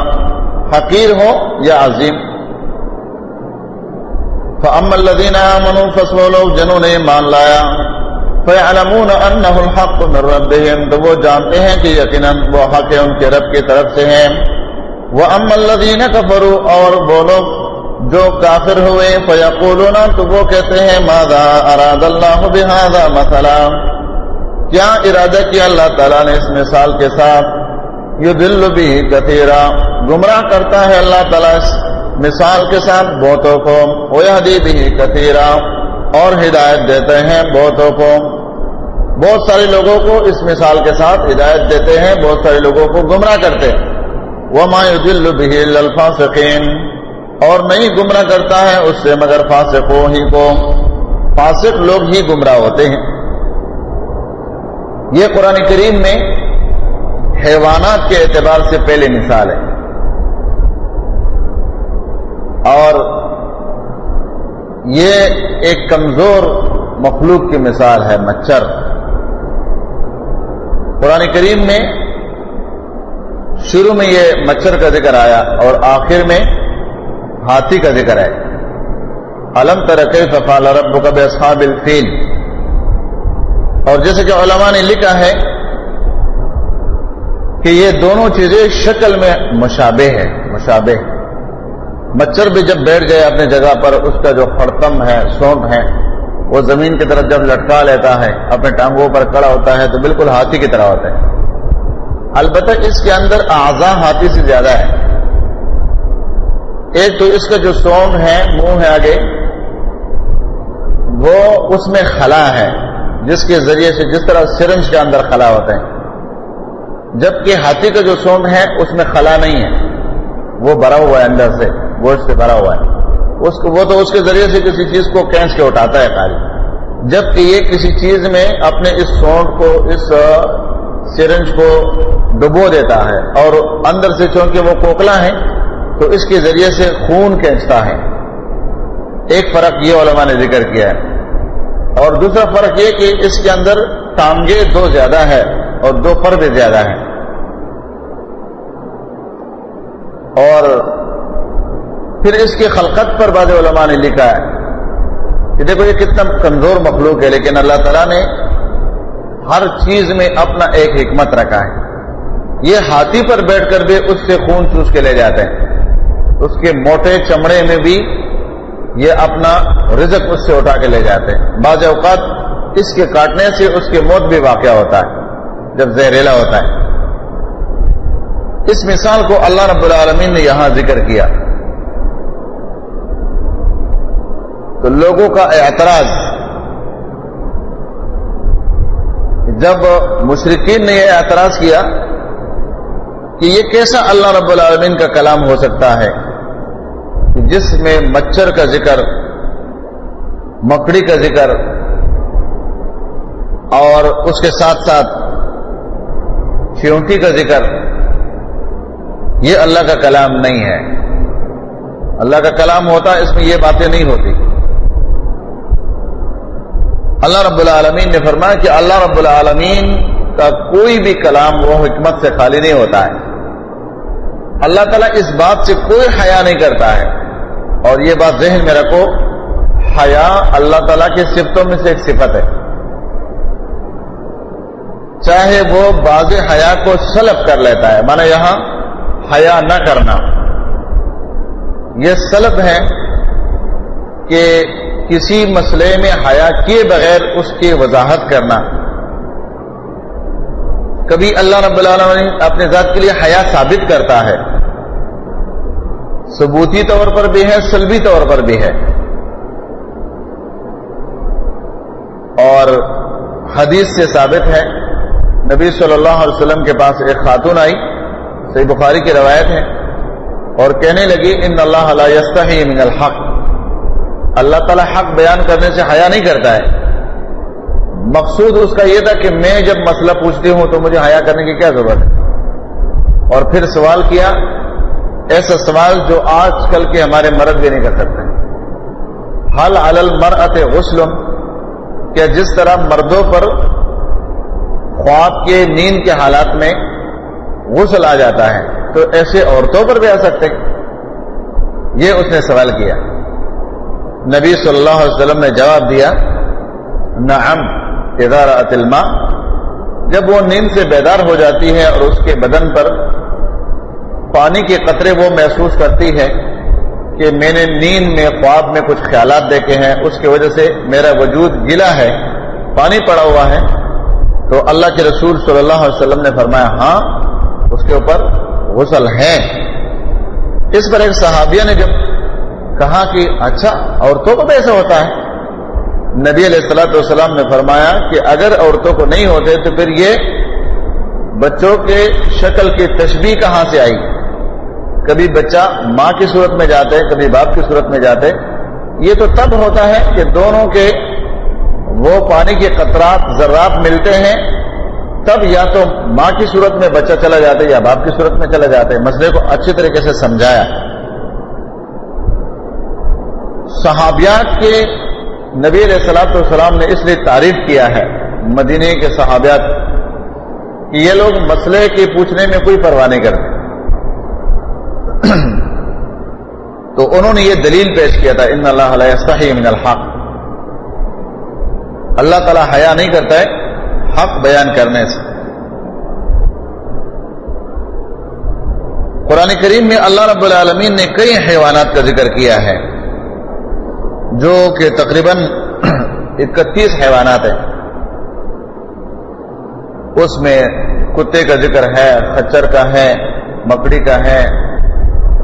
حقیر ہو یا عظیم۔ فاما الذین آمنوا فسو لوگ جنہوں نے ایمان لایا، فیعلمون انہ الحق من ربہم، تو وہ جانتے ہیں کہ یقیناً وہ حق ہے ان کے رب کی طرف سے ہے۔ واما الذین کفروا، اور وہ لوگ جو کافر ہوئے، فیقولون، تو وہ کہتے ہیں ماذا اراد اللہ بہذا مثلا، کیا ارادہ کیا اللہ تعالیٰ نے اس مثال کے ساتھ، یضل بہ کثیرا، گمراہ کرتا ہے اللہ تعالیٰ اس مثال کے ساتھ بہتوں کو، ویہدی بہ کثیرا، اور ہدایت دیتے ہیں بہتوں کو، بہت سارے لوگوں کو اس مثال کے ساتھ ہدایت دیتے ہیں، بہت سارے لوگوں کو گمراہ کرتے ہیں۔ وما یضل بہ الا الفاسقین، اور نہیں گمراہ کرتا ہے اس سے مگر فاسقوں ہی کو، فاسق لوگ ہی گمراہ ہوتے ہیں۔ یہ قرآن کریم میں حیوانات کے اعتبار سے پہلی مثال ہے، اور یہ ایک کمزور مخلوق کی مثال ہے، مچھر۔ قرآن کریم میں شروع میں یہ مچھر کا ذکر آیا اور آخر میں ہاتھی کا ذکر ہے۔ الم تر کیف فعل ربک باصحاب الفیل، اور جیسے کہ علماء نے لکھا ہے کہ یہ دونوں چیزیں شکل میں مشابہ ہے، مشابہ۔ مچھر بھی جب بیٹھ جائے اپنی جگہ پر، اس کا جو خڑتم ہے، سونٹ ہے، وہ زمین کی طرف جب لٹکا لیتا ہے، اپنے ٹانگوں پر کھڑا ہوتا ہے تو بالکل ہاتھی کی طرح ہوتا ہے۔ البتہ اس کے اندر اعضاء ہاتھی سے زیادہ ہے۔ ایک تو اس کا جو سونگ ہے، منہ ہے آگے، وہ اس میں خلا ہے جس کے ذریعے سے، جس طرح سرنج کے اندر خلا ہوتا ہے، جبکہ ہاتھی کا جو سونگ ہے اس میں خلا نہیں ہے، وہ بھرا ہوا ہے اندر سے، گوشت سے بھرا ہوا ہے، وہ تو اس کے ذریعے سے کسی چیز کو کھینچ کے اٹھاتا ہے خالی، جبکہ یہ کسی چیز میں اپنے اس سونگ کو، اس سرنج کو ڈبو دیتا ہے، اور اندر سے چونکہ وہ کوکلا ہے تو اس کے ذریعے سے خون کھینچتا ہے۔ ایک فرق یہ علماء نے ذکر کیا ہے، اور دوسرا فرق یہ کہ اس کے اندر ٹانگیں دو زیادہ ہے اور دو پر بھی زیادہ ہے۔ اور پھر اس کی خلقت پر بعض علماء نے لکھا ہے کہ دیکھو یہ کتنا کمزور مخلوق ہے، لیکن اللہ تعالیٰ نے ہر چیز میں اپنا ایک حکمت رکھا ہے۔ یہ ہاتھی پر بیٹھ کر بھی اس سے خون چوس کے لے جاتے ہیں، اس کے موٹے چمڑے میں بھی یہ اپنا رزق اس سے اٹھا کے لے جاتے ہیں۔ بعض اوقات اس کے کاٹنے سے اس کی موت بھی واقع ہوتا ہے جب زہریلا ہوتا ہے۔ اس مثال کو اللہ رب العالمین نے یہاں ذکر کیا تو لوگوں کا اعتراض، جب مشرکین نے یہ اعتراض کیا کہ یہ کیسا اللہ رب العالمین کا کلام ہو سکتا ہے جس میں مچھر کا ذکر، مکڑی کا ذکر، اور اس کے ساتھ ساتھ چیونٹی کا ذکر، یہ اللہ کا کلام نہیں ہے۔ اللہ کا کلام ہوتا اس میں یہ باتیں نہیں ہوتی۔ اللہ رب العالمین نے فرمایا کہ اللہ رب العالمین کا کوئی بھی کلام وہ حکمت سے خالی نہیں ہوتا ہے۔ اللہ تعالیٰ اس بات سے کوئی حیا نہیں کرتا ہے، اور یہ بات ذہن میں رکھو، حیا اللہ تعالیٰ کی صفتوں میں سے ایک صفت ہے، چاہے وہ باز حیا کو سلب کر لیتا ہے، مانا یہاں حیا نہ کرنا، یہ سلب ہے کہ کسی مسئلے میں حیا کیے بغیر اس کی وضاحت کرنا. کبھی اللہ رب العالمین اپنے ذات کے لیے حیا ثابت کرتا ہے، ثبوتی طور پر بھی ہے، سلبی طور پر بھی ہے. اور حدیث سے ثابت ہے، نبی صلی اللہ علیہ وسلم کے پاس ایک خاتون آئی، صحیح بخاری کی روایت ہے، اور کہنے لگی ان اللہ لا یستحی من الحق، اللہ تعالی حق بیان کرنے سے حیا نہیں کرتا ہے. مقصود اس کا یہ تھا کہ میں جب مسئلہ پوچھتی ہوں تو مجھے حیا کرنے کی کیا ضرورت ہے. اور پھر سوال کیا، ایسا سوال جو آج کل کے ہمارے مرد بھی نہیں کر سکتے. حل علی المرأۃ غسل، کہ جس طرح مردوں پر خواب کے نیند کے حالات میں غسل آ جاتا ہے تو ایسے عورتوں پر بھی آ سکتے. یہ اس نے سوال کیا. نبی صلی اللہ علیہ وسلم نے جواب دیا نعم اذا رأت الماء، جب وہ نیند سے بیدار ہو جاتی ہے اور اس کے بدن پر پانی کے قطرے وہ محسوس کرتی ہے کہ میں نے نیند میں خواب میں کچھ خیالات دیکھے ہیں، اس کی وجہ سے میرا وجود گیلا ہے، پانی پڑا ہوا ہے، تو اللہ کے رسول صلی اللہ علیہ وسلم نے فرمایا ہاں اس کے اوپر غسل ہے. اس پر ایک صحابیہ نے جب کہا کہ اچھا عورتوں کو بھی ایسا ہوتا ہے، نبی علیہ الصلوۃ والسلام نے فرمایا کہ اگر عورتوں کو نہیں ہوتے تو پھر یہ بچوں کے شکل کی تشبیہ کہاں سے آئی؟ کبھی بچہ ماں کی صورت میں جاتے، کبھی باپ کی صورت میں جاتے. یہ تو تب ہوتا ہے کہ دونوں کے وہ پانی کے قطرات ذرات ملتے ہیں، تب یا تو ماں کی صورت میں بچہ چلا جاتا ہے یا باپ کی صورت میں چلا جاتا ہے. مسئلے کو اچھی طریقے سے سمجھایا. صحابیات کے نبی علیہ الصلوۃ والسلام نے اس لیے تعریف کیا ہے مدینے کے صحابیات کہ یہ لوگ مسئلے کے پوچھنے میں کوئی پرواہ نہیں کرتے. تو انہوں نے یہ دلیل پیش کیا تھا ان اللہ لا یستحی من الحق، اللہ تعالی حیا نہیں کرتا ہے حق بیان کرنے سے. قرآن کریم میں اللہ رب العالمین نے کئی حیوانات کا ذکر کیا ہے جو کہ تقریباً 31 حیوانات ہیں. اس میں کتے کا ذکر ہے، خچر کا ہے، مکڑی کا ہے،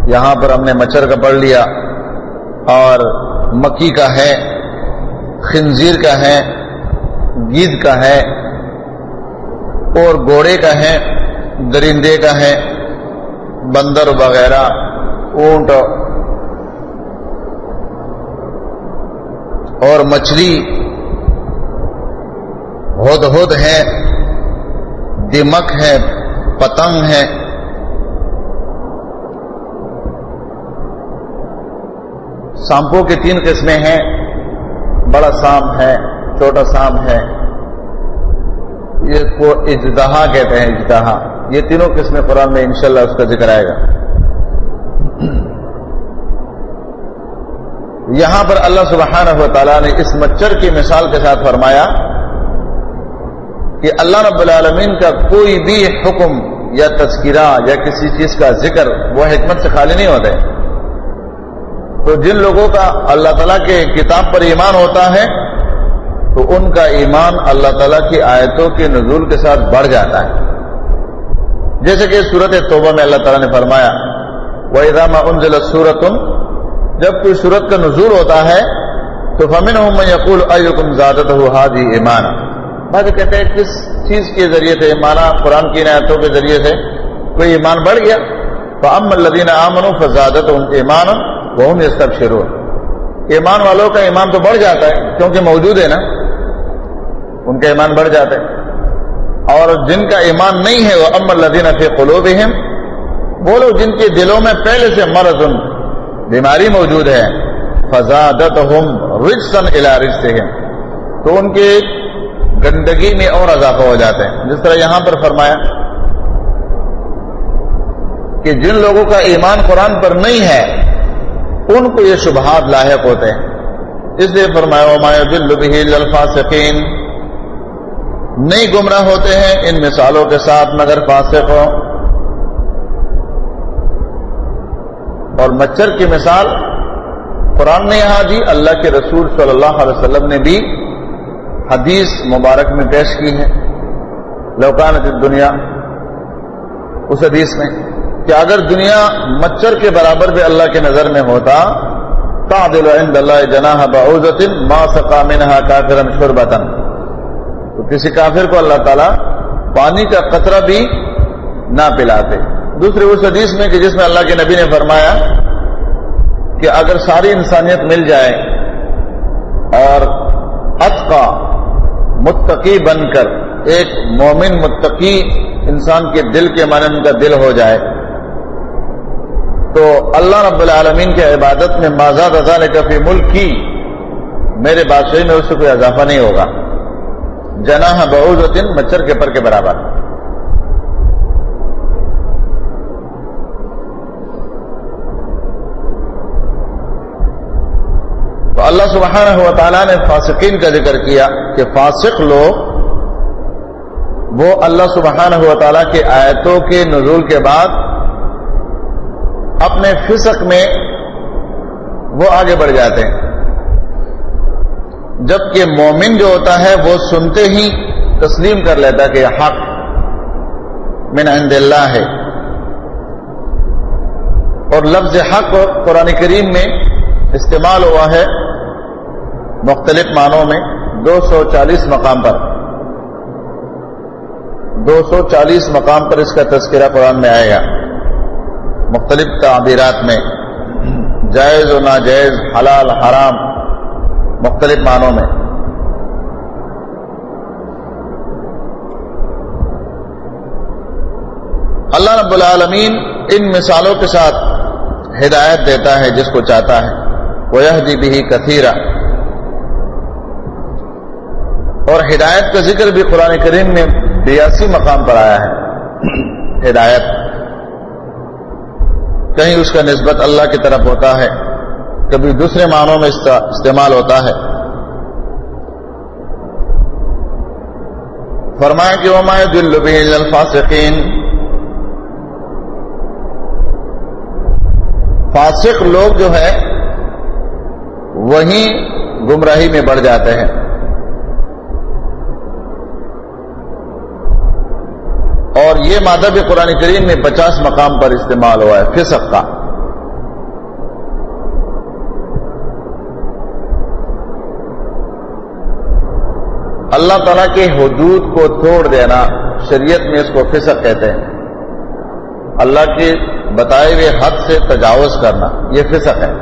یہاں پر ہم نے مچھر کا پڑھ لیا، اور مکی کا ہے، خنزیر کا ہے، گید کا ہے، اور گھوڑے کا ہے، درندے کا ہے، بندر وغیرہ، اونٹ اور مچھلی، ہدہد ہے، دمک ہے، پتنگ ہے. سانپوں کی 3 قسمیں ہیں، بڑا سانپ ہے، چھوٹا سانپ ہے، یہ کو اژدہا کہتے ہیں. اژدہا، یہ تینوں قسمیں قرآن میں انشاءاللہ اس کا ذکر آئے گا. یہاں پر اللہ سبحانہ و تعالیٰ نے اس مچھر کی مثال کے ساتھ فرمایا کہ اللہ رب العالمین کا کوئی بھی حکم یا تذکرہ یا کسی چیز کا ذکر وہ حکمت سے خالی نہیں ہوتے. تو جن لوگوں کا اللہ تعالیٰ کے کتاب پر ایمان ہوتا ہے تو ان کا ایمان اللہ تعالیٰ کی آیتوں کے نزول کے ساتھ بڑھ جاتا ہے. جیسے کہ سورۃ توبہ میں اللہ تعالیٰ نے فرمایا وَإِذَا مَا أُنزِلَتْ سُورَةٌ، جب کوئی سورت کا نزول ہوتا ہے تو فَمِنْهُم مَّن يَقُولُ أَيُّكُمْ زَادَتْهُ هَٰذِهِ ایمانا، بعض کہتے ہیں کس چیز کے ذریعے سے ایمانا، قرآن کی آیتوں کے ذریعے سے کوئی ایمان بڑھ گیا. فَأَمَّا الَّذِينَ آمَنُوا فَزَادَتْهُمْ إِيمَانًا وَهُمْ يَسْتَبْشِرُونَ، ایمان والوں کا ایمان تو بڑھ جاتا ہے کیونکہ موجود ہے نا، ان کا ایمان بڑھ جاتا ہے. اور جن کا ایمان نہیں ہے وہ اما الذین فی قلوبہم، وہ لوگ جن کے دلوں میں پہلے سے مرض، بیماری موجود ہے، فزادتہم رجسا الی رجسہم، تو ان کے گندگی میں اور اضافہ ہو جاتے ہیں. جس طرح یہاں پر فرمایا کہ جن لوگوں کا ایمان قرآن پر نہیں ہے ان کو یہ شبہات لاحق ہوتے ہیں. اس لیے فرمایا وما یضل بہ الا الفاسقین، نہیں گمراہ ہوتے ہیں ان مثالوں کے ساتھ مگر فاسق ہو. اور مچھر کی مثال قرآن نے یہاں جی اللہ کے رسول صلی اللہ علیہ وسلم نے بھی حدیث مبارک میں پیش کی ہے، لو کانت الدنیا، اس حدیث میں کہ اگر دنیا مچھر کے برابر بھی اللہ کے نظر میں ہوتا، تعدل عند اللہ جناح بعوضۃ ما سقى منها کافرا شربۃ، تو کسی کافر کو اللہ تعالیٰ پانی کا قطرہ بھی نہ پلاتے۔ دوسرے اس حدیث میں کہ جس میں اللہ کے نبی نے فرمایا کہ اگر ساری انسانیت مل جائے اور اتقی متقی بن کر ایک مومن متقی انسان کے دل کے مانند کا دل ہو جائے، تو اللہ رب العالمین کی عبادت میں ما زاد ذلک فی ملکی، میرے بادشاہی میں اس سے کوئی اضافہ نہیں ہوگا، جناح بعوضۃ، مچھر کے پر کے برابر۔ تو اللہ سبحانہ و تعالیٰ نے فاسقین کا ذکر کیا کہ فاسق لوگ وہ اللہ سبحانہ و تعالیٰ کی آیتوں کے نزول کے بعد اپنے فسق میں وہ آگے بڑھ جاتے ہیں، جبکہ مومن جو ہوتا ہے وہ سنتے ہی تسلیم کر لیتا کہ یہ حق من عند اللہ ہے۔ اور لفظ حق قرآن کریم میں استعمال ہوا ہے مختلف معنوں میں 240 مقام پر، 240 مقام پر اس کا تذکرہ قرآن میں آئے گا، مختلف تعبیرات میں، جائز و ناجائز، حلال حرام، مختلف معنوں میں۔ اللہ رب العالمین ان مثالوں کے ساتھ ہدایت دیتا ہے جس کو چاہتا ہے، وَيَهْدِي بِهِ كَثِيرًا، اور ہدایت کا ذکر بھی قرآن کریم میں 82 مقام پر آیا ہے۔ ہدایت کہیں اس کا نسبت اللہ کی طرف ہوتا ہے، کبھی دوسرے معنوں میں استعمال ہوتا ہے۔ فرمایا کہ وَمَا يُضِلُّ بِهِ إِلَّا الْفَاسِقِينَ، فاسق لوگ جو ہے وہی گمراہی میں بڑھ جاتے ہیں۔ اور یہ مادہ بھی قرآن کریم میں 50 مقام پر استعمال ہوا ہے فسق کا۔ اللہ تعالیٰ کے حدود کو توڑ دینا، شریعت میں اس کو فسق کہتے ہیں۔ اللہ کے بتائے ہوئے حد سے تجاوز کرنا، یہ فسق ہے۔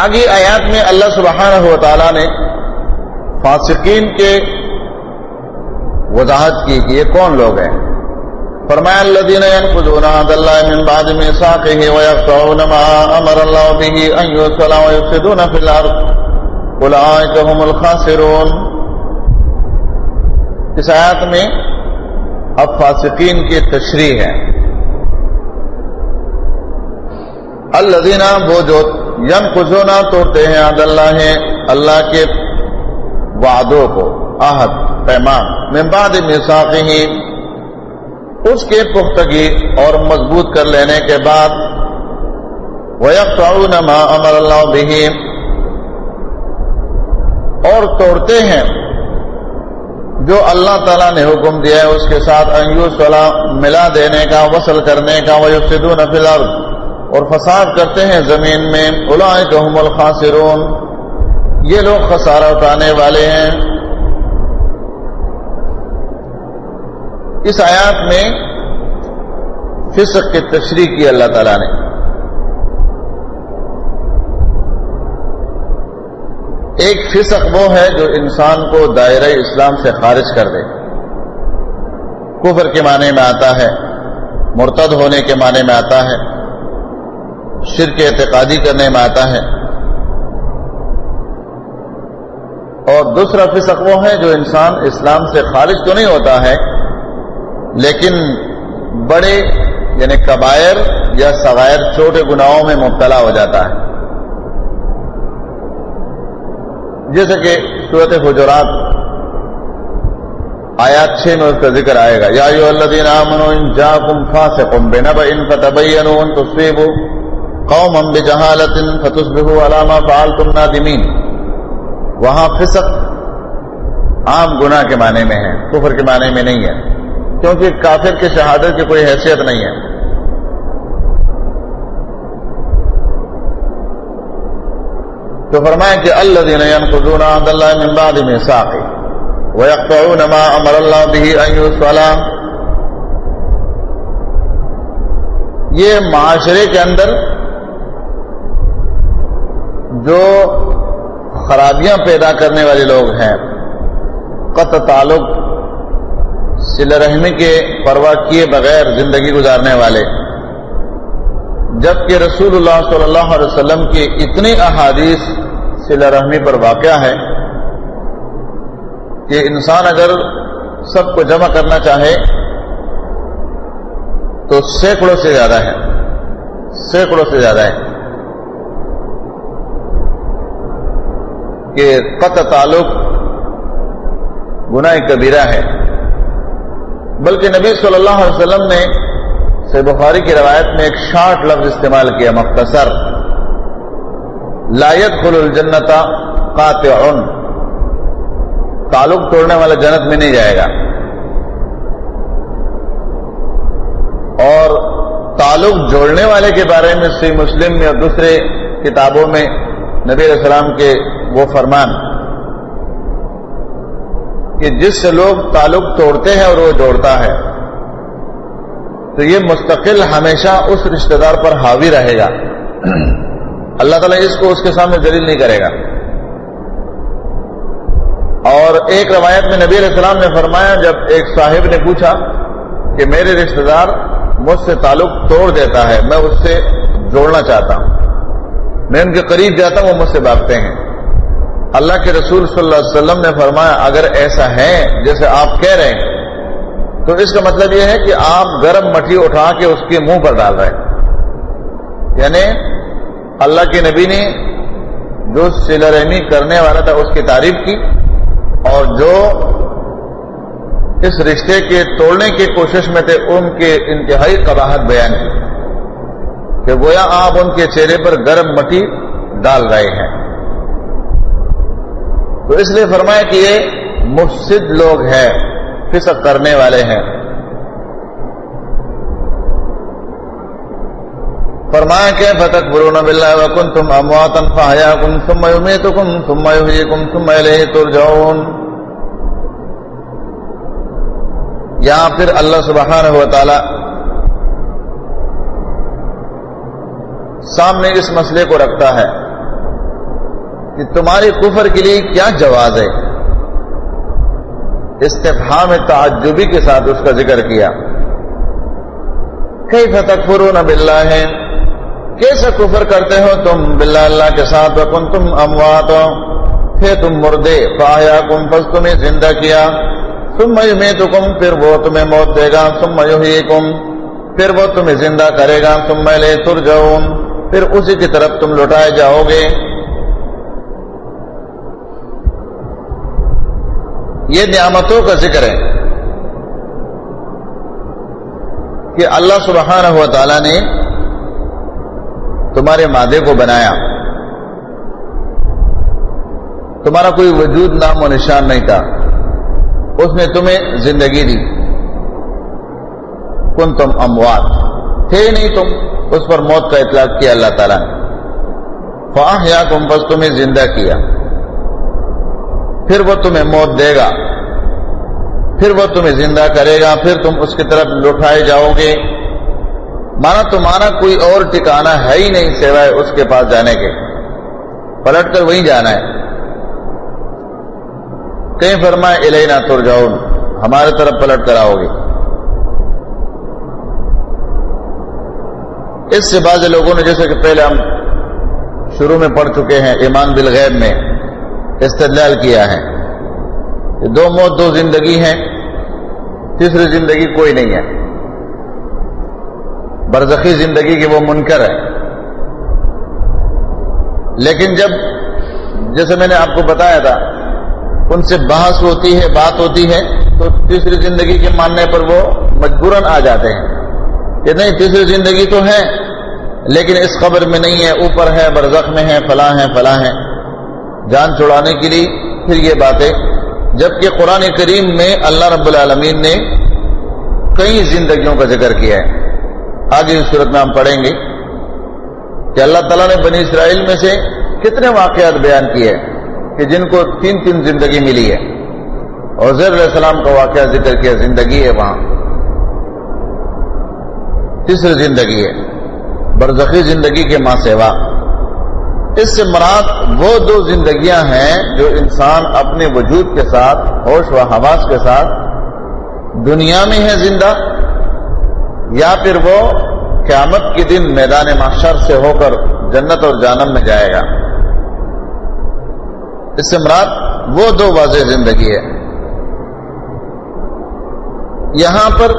آگے آیات میں اللہ سبحانہ و تعالیٰ نے فاسقین کے وضاحت کی کہ یہ کون لوگ ہیں۔ فرمایا الذین ينقضون عہد اللہ من بعد میثاقہ ویقطعون ما امر اللہ بہ ان یوصل ویفسدون فی الارض اولئک هم الخاسرون۔ اس آیات میں اب فاسقین کی تشریح ہے۔ الذین، وہ جو ینقضون توڑتے ہیں عہد اللہ، اللہ کے وعدوں کو، عہد، پیمان، من بعد میثاقہ، اس کے پختگی اور مضبوط کر لینے کے بعد، وَيَقْطَعُونَ مَا أَمَرَ اللَّهُ بِهِ، اور توڑتے ہیں جو اللہ تعالیٰ نے حکم دیا ہے اس کے ساتھ، ان یوصل، ملا دینے کا، وصل کرنے کا، وَيُفْسِدُونَ فِي الْأَرْضِ، اور فساد کرتے ہیں زمین میں، اولئک هم الخاسرون، یہ لوگ خسارہ اٹھانے والے ہیں۔ اس آیات میں فسق کی تشریح کی اللہ تعالیٰ نے۔ ایک فسق وہ ہے جو انسان کو دائرہ اسلام سے خارج کر دے، کفر کے معنی میں آتا ہے، مرتد ہونے کے معنی میں آتا ہے، شرک اعتقادی کرنے میں آتا ہے۔ اور دوسرا فسق وہ ہے جو انسان اسلام سے خارج تو نہیں ہوتا ہے لیکن بڑے یعنی کبائر یا صغائر چھوٹے گناہوں میں مبتلا ہو جاتا ہے، جیسے کہ سورۃ حجرات آیات 6 میں اس کا ذکر آئے گا. یا ایھا الذین آمنوا ان جاءکم فاسق بنبأ فتبینوا ان تصیبوا قوما بجہالۃ فتصبحوا علی ما فعلتم نادمین. وہاں فسق عام گناہ کے معنی میں ہے، کفر کے معنی میں نہیں ہے، کیونکہ کافر کی شہادت کی کوئی حیثیت نہیں ہے. تو فرمایا کہ الذین ینقضون عہد اللہ من بعد میثاقہ وَيَقْطَعُونَ مَا أَمَرَ اللَّهُ بِهِ أَن يُوصَلَ. یہ معاشرے کے اندر جو خرابیاں پیدا کرنے والے لوگ ہیں، قطع تعلق، صلہ رحمی کے پرواہ کیے بغیر زندگی گزارنے والے، جبکہ رسول اللہ صلی اللہ علیہ وسلم کی اتنی احادیث صلہ رحمی پر واقع ہے کہ انسان اگر سب کو جمع کرنا چاہے تو سینکڑوں سے زیادہ ہے، سینکڑوں سے زیادہ ہے کہ قطع تعلق گناہ کبیرہ ہے. بلکہ نبی صلی اللہ علیہ وسلم نے صحیح بخاری کی روایت میں ایک شارٹ لفظ استعمال کیا، مختصر، لا يدخل الجنۃ قاطع، تعلق توڑنے والا جنت میں نہیں جائے گا. اور تعلق جوڑنے والے کے بارے میں صحیح مسلم میں اور دوسرے کتابوں میں نبی علیہ السلام کے وہ فرمان کہ جس سے لوگ تعلق توڑتے ہیں اور وہ جوڑتا ہے تو یہ مستقل ہمیشہ اس رشتہ دار پر حاوی رہے گا. اللہ تعالیٰ اس کو اس کے سامنے ذلیل نہیں کرے گا. اور ایک روایت میں نبی علیہ السلام نے فرمایا، جب ایک صاحب نے پوچھا کہ میرے رشتہ دار مجھ سے تعلق توڑ دیتا ہے، میں اس سے جوڑنا چاہتا ہوں، میں ان کے قریب جاتا ہوں، وہ مجھ سے بھاگتے ہیں. اللہ کے رسول صلی اللہ علیہ وسلم نے فرمایا اگر ایسا ہے جیسے آپ کہہ رہے ہیں تو اس کا مطلب یہ ہے کہ آپ گرم مٹی اٹھا کے اس کے منہ پر ڈال رہے ہیں. یعنی اللہ کے نبی نے جو صلہ رحمی کرنے والا تھا اس کی تعریف کی، اور جو اس رشتے کے توڑنے کی کوشش میں تھے ان کے انتہائی قباحت بیان کی کہ گویا آپ ان کے چہرے پر گرم مٹی ڈال رہے ہیں. تو اس لیے فرمایا کہ یہ مفسد لوگ ہیں، فسق کرنے والے ہیں. فرمایا کہ فَتَكْفُرُونَ بِاللَّهِ وَكُنْتُمْ أَمْوَاتًا فَأَحْيَاكُمْ ثُمَّ يُمِيتُكُمْ ثُمَّ يُحْيِيكُمْ ثُمَّ إِلَيْهِ تُرْجَعُونَ. یہاں پھر اللہ سبحانہ و تعالی سامنے اس مسئلے کو رکھتا ہے کہ تمہارے کفر کے لیے کیا جواز ہے. استفہام تعجبی کے ساتھ اس کا ذکر کیا. کیف تکفرون باللہ، کیسا کفر کرتے ہو تم باللہ، اللہ کے ساتھ، وکنتم اموات، تھے تم مردے، فاحیاکم، پس تمہیں زندہ کیا، ثم یمیتکم، پھر وہ تمہیں موت دے گا، ثم یحییکم، پھر وہ تمہیں زندہ کرے گا، ثم الیہ ترجعون، پھر اسی کی طرف تم لوٹائے جاؤ گے. یہ نعمتوں کا ذکر ہے کہ اللہ سبحانہ و تعالی نے تمہارے مادے کو بنایا، تمہارا کوئی وجود نام و نشان نہیں تھا، اس نے تمہیں زندگی دی. کنتم اموات، تھے نہیں تم، اس پر موت کا اطلاق کیا اللہ تعالیٰ نے. فاحیاکم، بس تمہیں زندہ کیا، پھر وہ تمہیں موت دے گا، پھر وہ تمہیں زندہ کرے گا، پھر تم اس کی طرف لوٹائے جاؤ گے. مانا تمہارا کوئی اور ٹھکانہ ہے ہی نہیں سوائے اس کے پاس جانے کے، پلٹ کر وہیں جانا ہے. کہیں فرمائے الینا ترجعون، ہمارے طرف پلٹ کر آؤ گے. اس سے بعض لوگوں نے، جیسے کہ پہلے ہم شروع میں پڑھ چکے ہیں، ایمان بالغیب میں استدلال کیا ہے کہ دو موت دو زندگی ہیں، تیسری زندگی کوئی نہیں ہے. برزخی زندگی کی وہ منکر ہے. لیکن جب، جیسے میں نے آپ کو بتایا تھا ان سے بحث ہوتی ہے، بات ہوتی ہے، تو تیسری زندگی کے ماننے پر وہ مجبوراً آ جاتے ہیں کہ نہیں تیسری زندگی تو ہے لیکن اس قبر میں نہیں ہے، اوپر ہے، برزخ میں ہے، فلاں ہے، فلاں ہے، جان چھڑانے کے لیے پھر یہ باتیں. جبکہ قرآن کریم میں اللہ رب العالمین نے کئی زندگیوں کا ذکر کیا ہے. آگے اس صورت میں ہم پڑھیں گے کہ اللہ تعالیٰ نے بنی اسرائیل میں سے کتنے واقعات بیان کیے کہ جن کو 3 زندگی ملی ہے. اور عزیر علیہ السلام کا واقعہ ذکر کیا، زندگی ہے وہاں، تیسری زندگی ہے، برزخی زندگی کے ماں سیوا. اس سے مراد وہ 2 زندگیاں ہیں جو انسان اپنے وجود کے ساتھ، ہوش و حواس کے ساتھ دنیا میں ہے زندہ، یا پھر وہ قیامت کے دن میدان محشر سے ہو کر جنت اور جہنم میں جائے گا. اس سے مراد وہ 2 واضح زندگی ہے. یہاں پر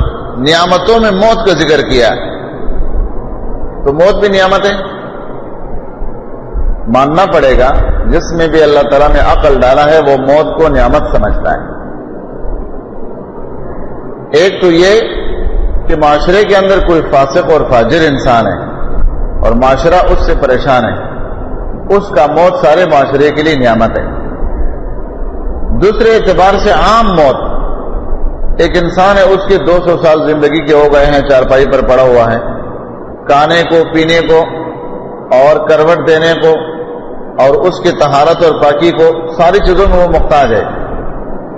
نعمتوں میں موت کا ذکر کیا ہے، تو موت بھی نعمت ہے، ماننا پڑے گا. جس میں بھی اللہ تعالیٰ نے عقل ڈالا ہے وہ موت کو نعمت سمجھتا ہے. ایک تو یہ کہ معاشرے کے اندر کوئی فاسق اور فاجر انسان ہے اور معاشرہ اس سے پریشان ہے، اس کا موت سارے معاشرے کے لیے نعمت ہے. دوسرے اعتبار سے عام موت، ایک انسان ہے، اس کے 200 سال زندگی کے ہو گئے ہیں، چارپائی پر پڑا ہوا ہے، کھانے کو، پینے کو اور کروٹ دینے کو اور اس کی طہارت اور پاکی کو، ساری چیزوں میں وہ محتاج ہے،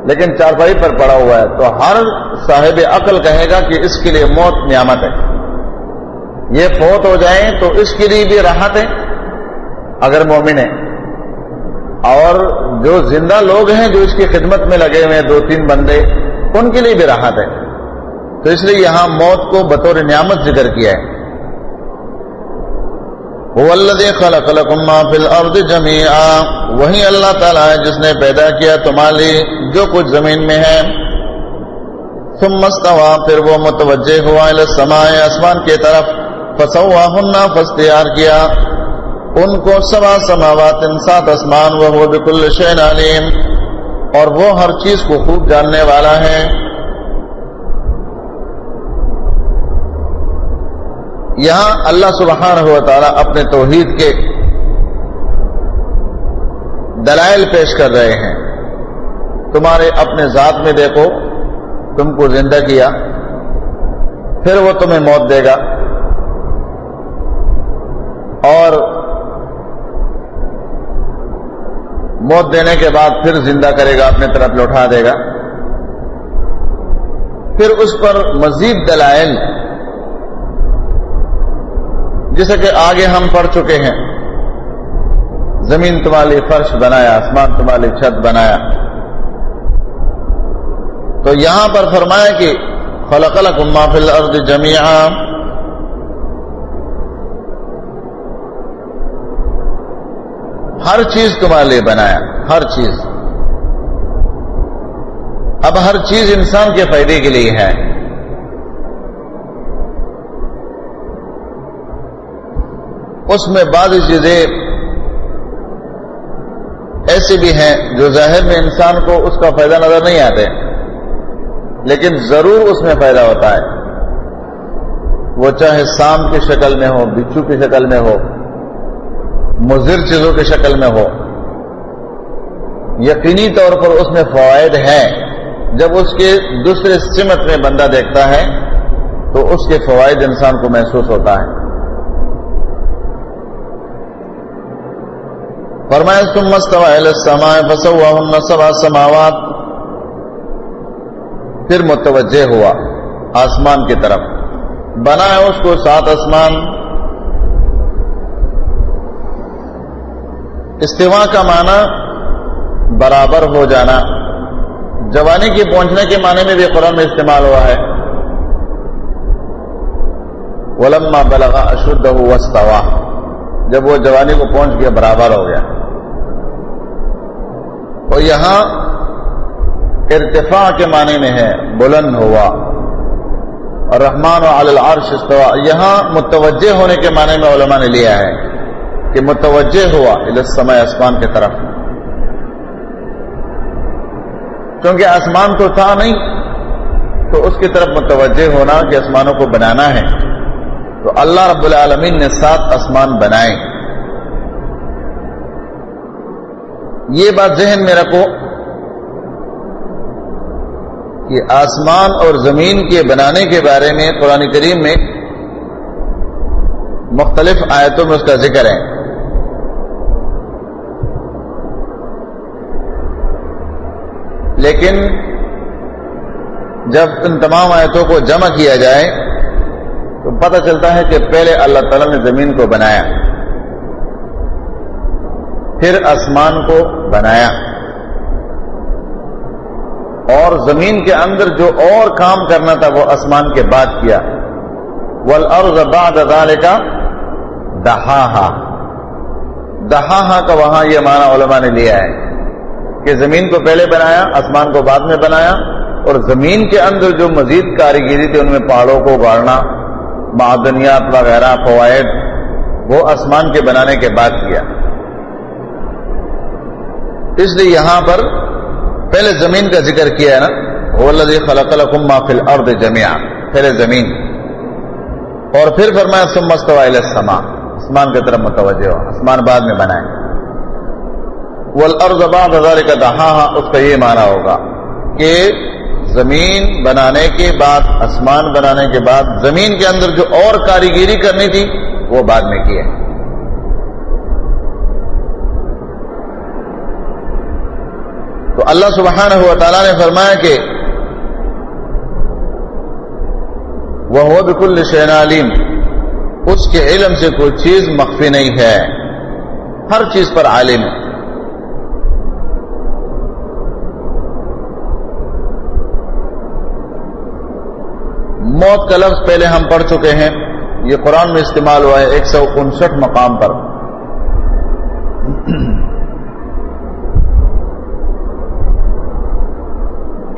لیکن چارپائی پر پڑا ہوا ہے. تو ہر صاحب عقل کہے گا کہ اس کے لیے موت نعمت ہے. یہ فوت ہو جائیں تو اس کے لیے بھی راحت ہے اگر مومن ہے. اور جو زندہ لوگ ہیں جو اس کی خدمت میں لگے ہوئے ہیں 2-3 بندے، ان کے لیے بھی راحت ہے. تو اس لیے یہاں موت کو بطور نعمت ذکر کیا ہے. هو الذی خلق لکم ما فی الارض جمیعا، وہی اللہ تعالیٰ ہے جس نے پیدا کیا تمہارے جو کچھ زمین میں ہے. ثم استوى، پھر وہ متوجہ ہوا الی السماء، آسمان کی طرف، فسواہن، فاختیار کیا ان کو 7 سماوات، 7 آسمان، وهو بكل شیء علیم، اور وہ ہر چیز کو خوب جاننے والا ہے. یہاں اللہ سبحانہ و تعالی اپنے توحید کے دلائل پیش کر رہے ہیں. تمہارے اپنے ذات میں دیکھو، تم کو زندہ کیا، پھر وہ تمہیں موت دے گا، اور موت دینے کے بعد پھر زندہ کرے گا، اپنے طرف لوٹا دے گا. پھر اس پر مزید دلائل، جیسے کہ آگے ہم پڑھ چکے ہیں، زمین تمہاری فرش بنایا، آسمان تمہاری چھت بنایا. تو یہاں پر فرمایا کہ خلق لکم ما فی الارض جمیعا، ہر چیز تمہارے لیے بنایا، ہر چیز. اب ہر چیز انسان کے فائدے کے لیے ہے. اس میں بعض چیزیں ایسی بھی ہیں جو ظاہر میں انسان کو اس کا فائدہ نظر نہیں آتے، لیکن ضرور اس میں فائدہ ہوتا ہے. وہ چاہے سام کی شکل میں ہو، بچھو کی شکل میں ہو، مضر چیزوں کی شکل میں ہو، یقینی طور پر اس میں فوائد ہیں. جب اس کے دوسرے سمت میں بندہ دیکھتا ہے تو اس کے فوائد انسان کو محسوس ہوتا ہے. فرمایا ثم استوى الى السماء فسواهن 7 سماوات، پھر متوجہ ہوا آسمان کی طرف، بنایا اس کو 7 آسمان. استوا کا معنی برابر ہو جانا، جوانی کے پہنچنے کے معنی میں بھی قرآن میں استعمال ہوا ہے. ولما بلغ اشدہ واستوى، جب وہ جوانی کو پہنچ گیا، برابر ہو گیا. اور یہاں ارتفاع کے معنی میں ہے، بلند ہوا. اور رحمان علی العرش استوى، یہاں متوجہ ہونے کے معنی میں علماء نے لیا ہے کہ متوجہ ہوا الی السماء، آسمان کی طرف. چونکہ آسمان تو تھا نہیں، تو اس کی طرف متوجہ ہونا کہ آسمانوں کو بنانا ہے، تو اللہ رب العالمین نے 7 آسمان بنائے۔ یہ بات ذہن میں رکھو کہ آسمان اور زمین کے بنانے کے بارے میں قرآن کریم میں مختلف آیتوں میں اس کا ذکر ہے۔ لیکن جب ان تمام آیتوں کو جمع کیا جائے تو پتہ چلتا ہے کہ پہلے اللہ تعالیٰ نے زمین کو بنایا، پھر آسمان کو بنایا، اور زمین کے اندر جو اور کام کرنا تھا وہ آسمان کے بعد کیا۔ وَالْأَرْضَ بَعْدَ ذَلِكَ دَحَاهَا، دحاہا کا وہاں یہ معنی علماء نے لیا ہے کہ زمین کو پہلے بنایا، آسمان کو بعد میں بنایا، اور زمین کے اندر جو مزید کاریگری تھی ان میں پہاڑوں کو گاڑنا، معدنیات وغیرہ، فوائد، وہ آسمان کے بنانے کے بعد کیا۔ اس لیے یہاں پر پہلے زمین کا ذکر کیا ہے نا، هو الذی خلق لکم ما فی الارض جميعا، پہلے زمین، اور پھر فرمایا ثم استوى الی السماء، آسمان کی طرف متوجہ ہو، آسمان بعد میں بنائے۔ والارض بعد ذلك دحاها، اس کا یہ معنی ہوگا کہ زمین بنانے کے بعد، آسمان بنانے کے بعد زمین کے اندر جو اور کاریگری کرنی تھی وہ بعد میں کی ہے۔ تو اللہ سبحانہ و تعالیٰ نے فرمایا کہ وَهُوَ بِكُلِّ شَيْءٍ عَلِيمٌ، اس کے علم سے کوئی چیز مخفی نہیں ہے، ہر چیز پر عالم ہے۔ موت کا لفظ پہلے ہم پڑھ چکے ہیں، یہ قرآن میں استعمال ہوا ہے 159 مقام پر۔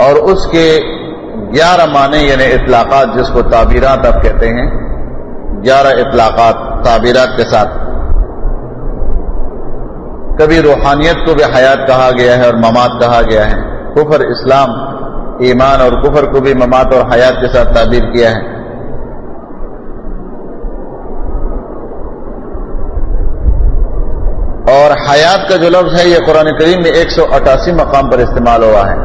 اور اس کے 11 معنی یعنی اطلاقات، جس کو تعبیرات آپ کہتے ہیں، 11 اطلاقات تعبیرات کے ساتھ۔ کبھی روحانیت کو بھی حیات کہا گیا ہے اور ممات کہا گیا ہے، کفر، اسلام، ایمان اور کفر کو بھی ممات اور حیات کے ساتھ تعبیر کیا ہے۔ اور حیات کا جو لفظ ہے یہ قرآن کریم میں 188 مقام پر استعمال ہوا ہے،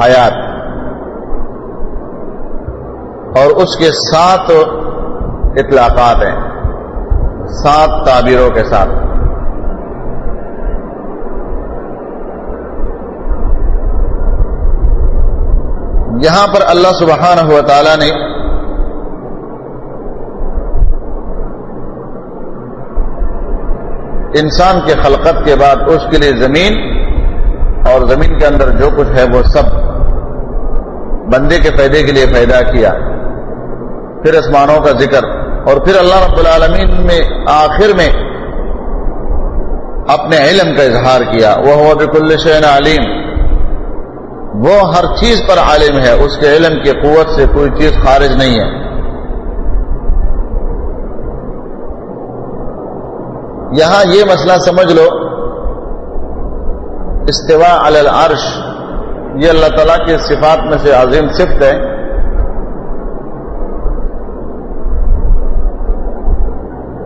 حیات، اور اس کے 7 اطلاقات ہیں، 7 تعبیروں کے ساتھ۔ یہاں پر اللہ سبحانہ و تعالی نے انسان کے خلقت کے بعد اس کے لیے زمین اور زمین کے اندر جو کچھ ہے وہ سب بندے کے فائدے کے لیے پیدا کیا، پھر آسمانوں کا ذکر، اور پھر اللہ رب العالمین میں آخر میں اپنے علم کا اظہار کیا۔ وَهُوَ بِكُلِّ شَيْءٍ عَلِيمٌ، وہ ہر چیز پر عالم ہے، اس کے علم کی قوت سے کوئی چیز خارج نہیں ہے۔ یہاں یہ مسئلہ سمجھ لو، استواء علی العرش یہ اللہ تعالیٰ کی صفات میں سے عظیم صفت ہے،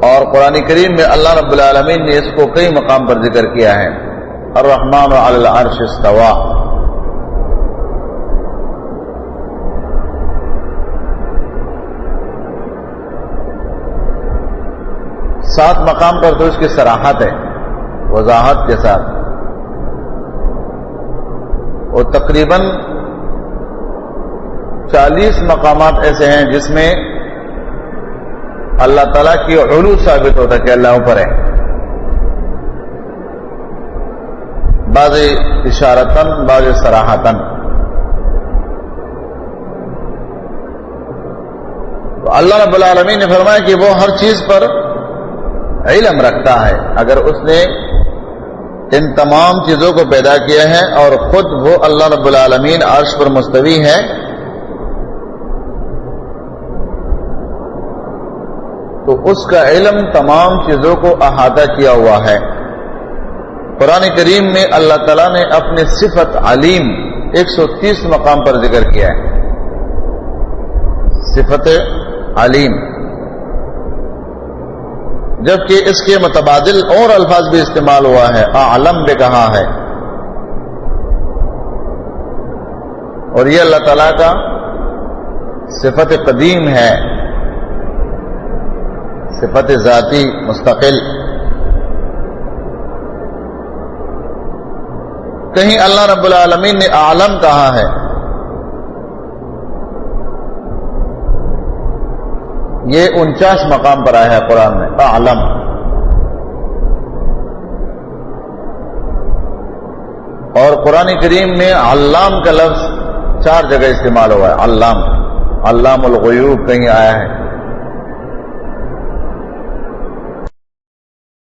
اور قرآن کریم میں اللہ رب العالمین نے اس کو کئی مقام پر ذکر کیا ہے۔ الرحمن علی العرش استوى، 7 مقام پر تو اس کی صراحت ہے، وضاحت کے ساتھ، اور تقریباً 40 مقامات ایسے ہیں جس میں اللہ تعالیٰ کی علو ثابت ہوتا ہے کہ اللہ اوپر ہے، بعض اشارتاً، بعض صراحتاً۔ تو اللہ رب العالمین نے فرمایا کہ وہ ہر چیز پر علم رکھتا ہے، اگر اس نے ان تمام چیزوں کو پیدا کیا ہے اور خود وہ اللہ رب العالمین عرش پر مستوی ہے، تو اس کا علم تمام چیزوں کو احاطہ کیا ہوا ہے۔ قرآن کریم میں اللہ تعالیٰ نے اپنی صفت علیم 130 مقام پر ذکر کیا ہے. صفت علیم، جبکہ اس کے متبادل اور الفاظ بھی استعمال ہوا ہے. اعلم بھی کہا ہے، اور یہ اللہ تعالیٰ کا صفت قدیم ہے، صفت ذاتی مستقل. کہیں اللہ رب العالمین نے اعلم کہا ہے، یہ 49 مقام پر آیا ہے قرآن میں اعلم. اور قرآن کریم میں علام کا لفظ 4 جگہ استعمال ہوا ہے. علام، علام الغیوب کہیں آیا ہے،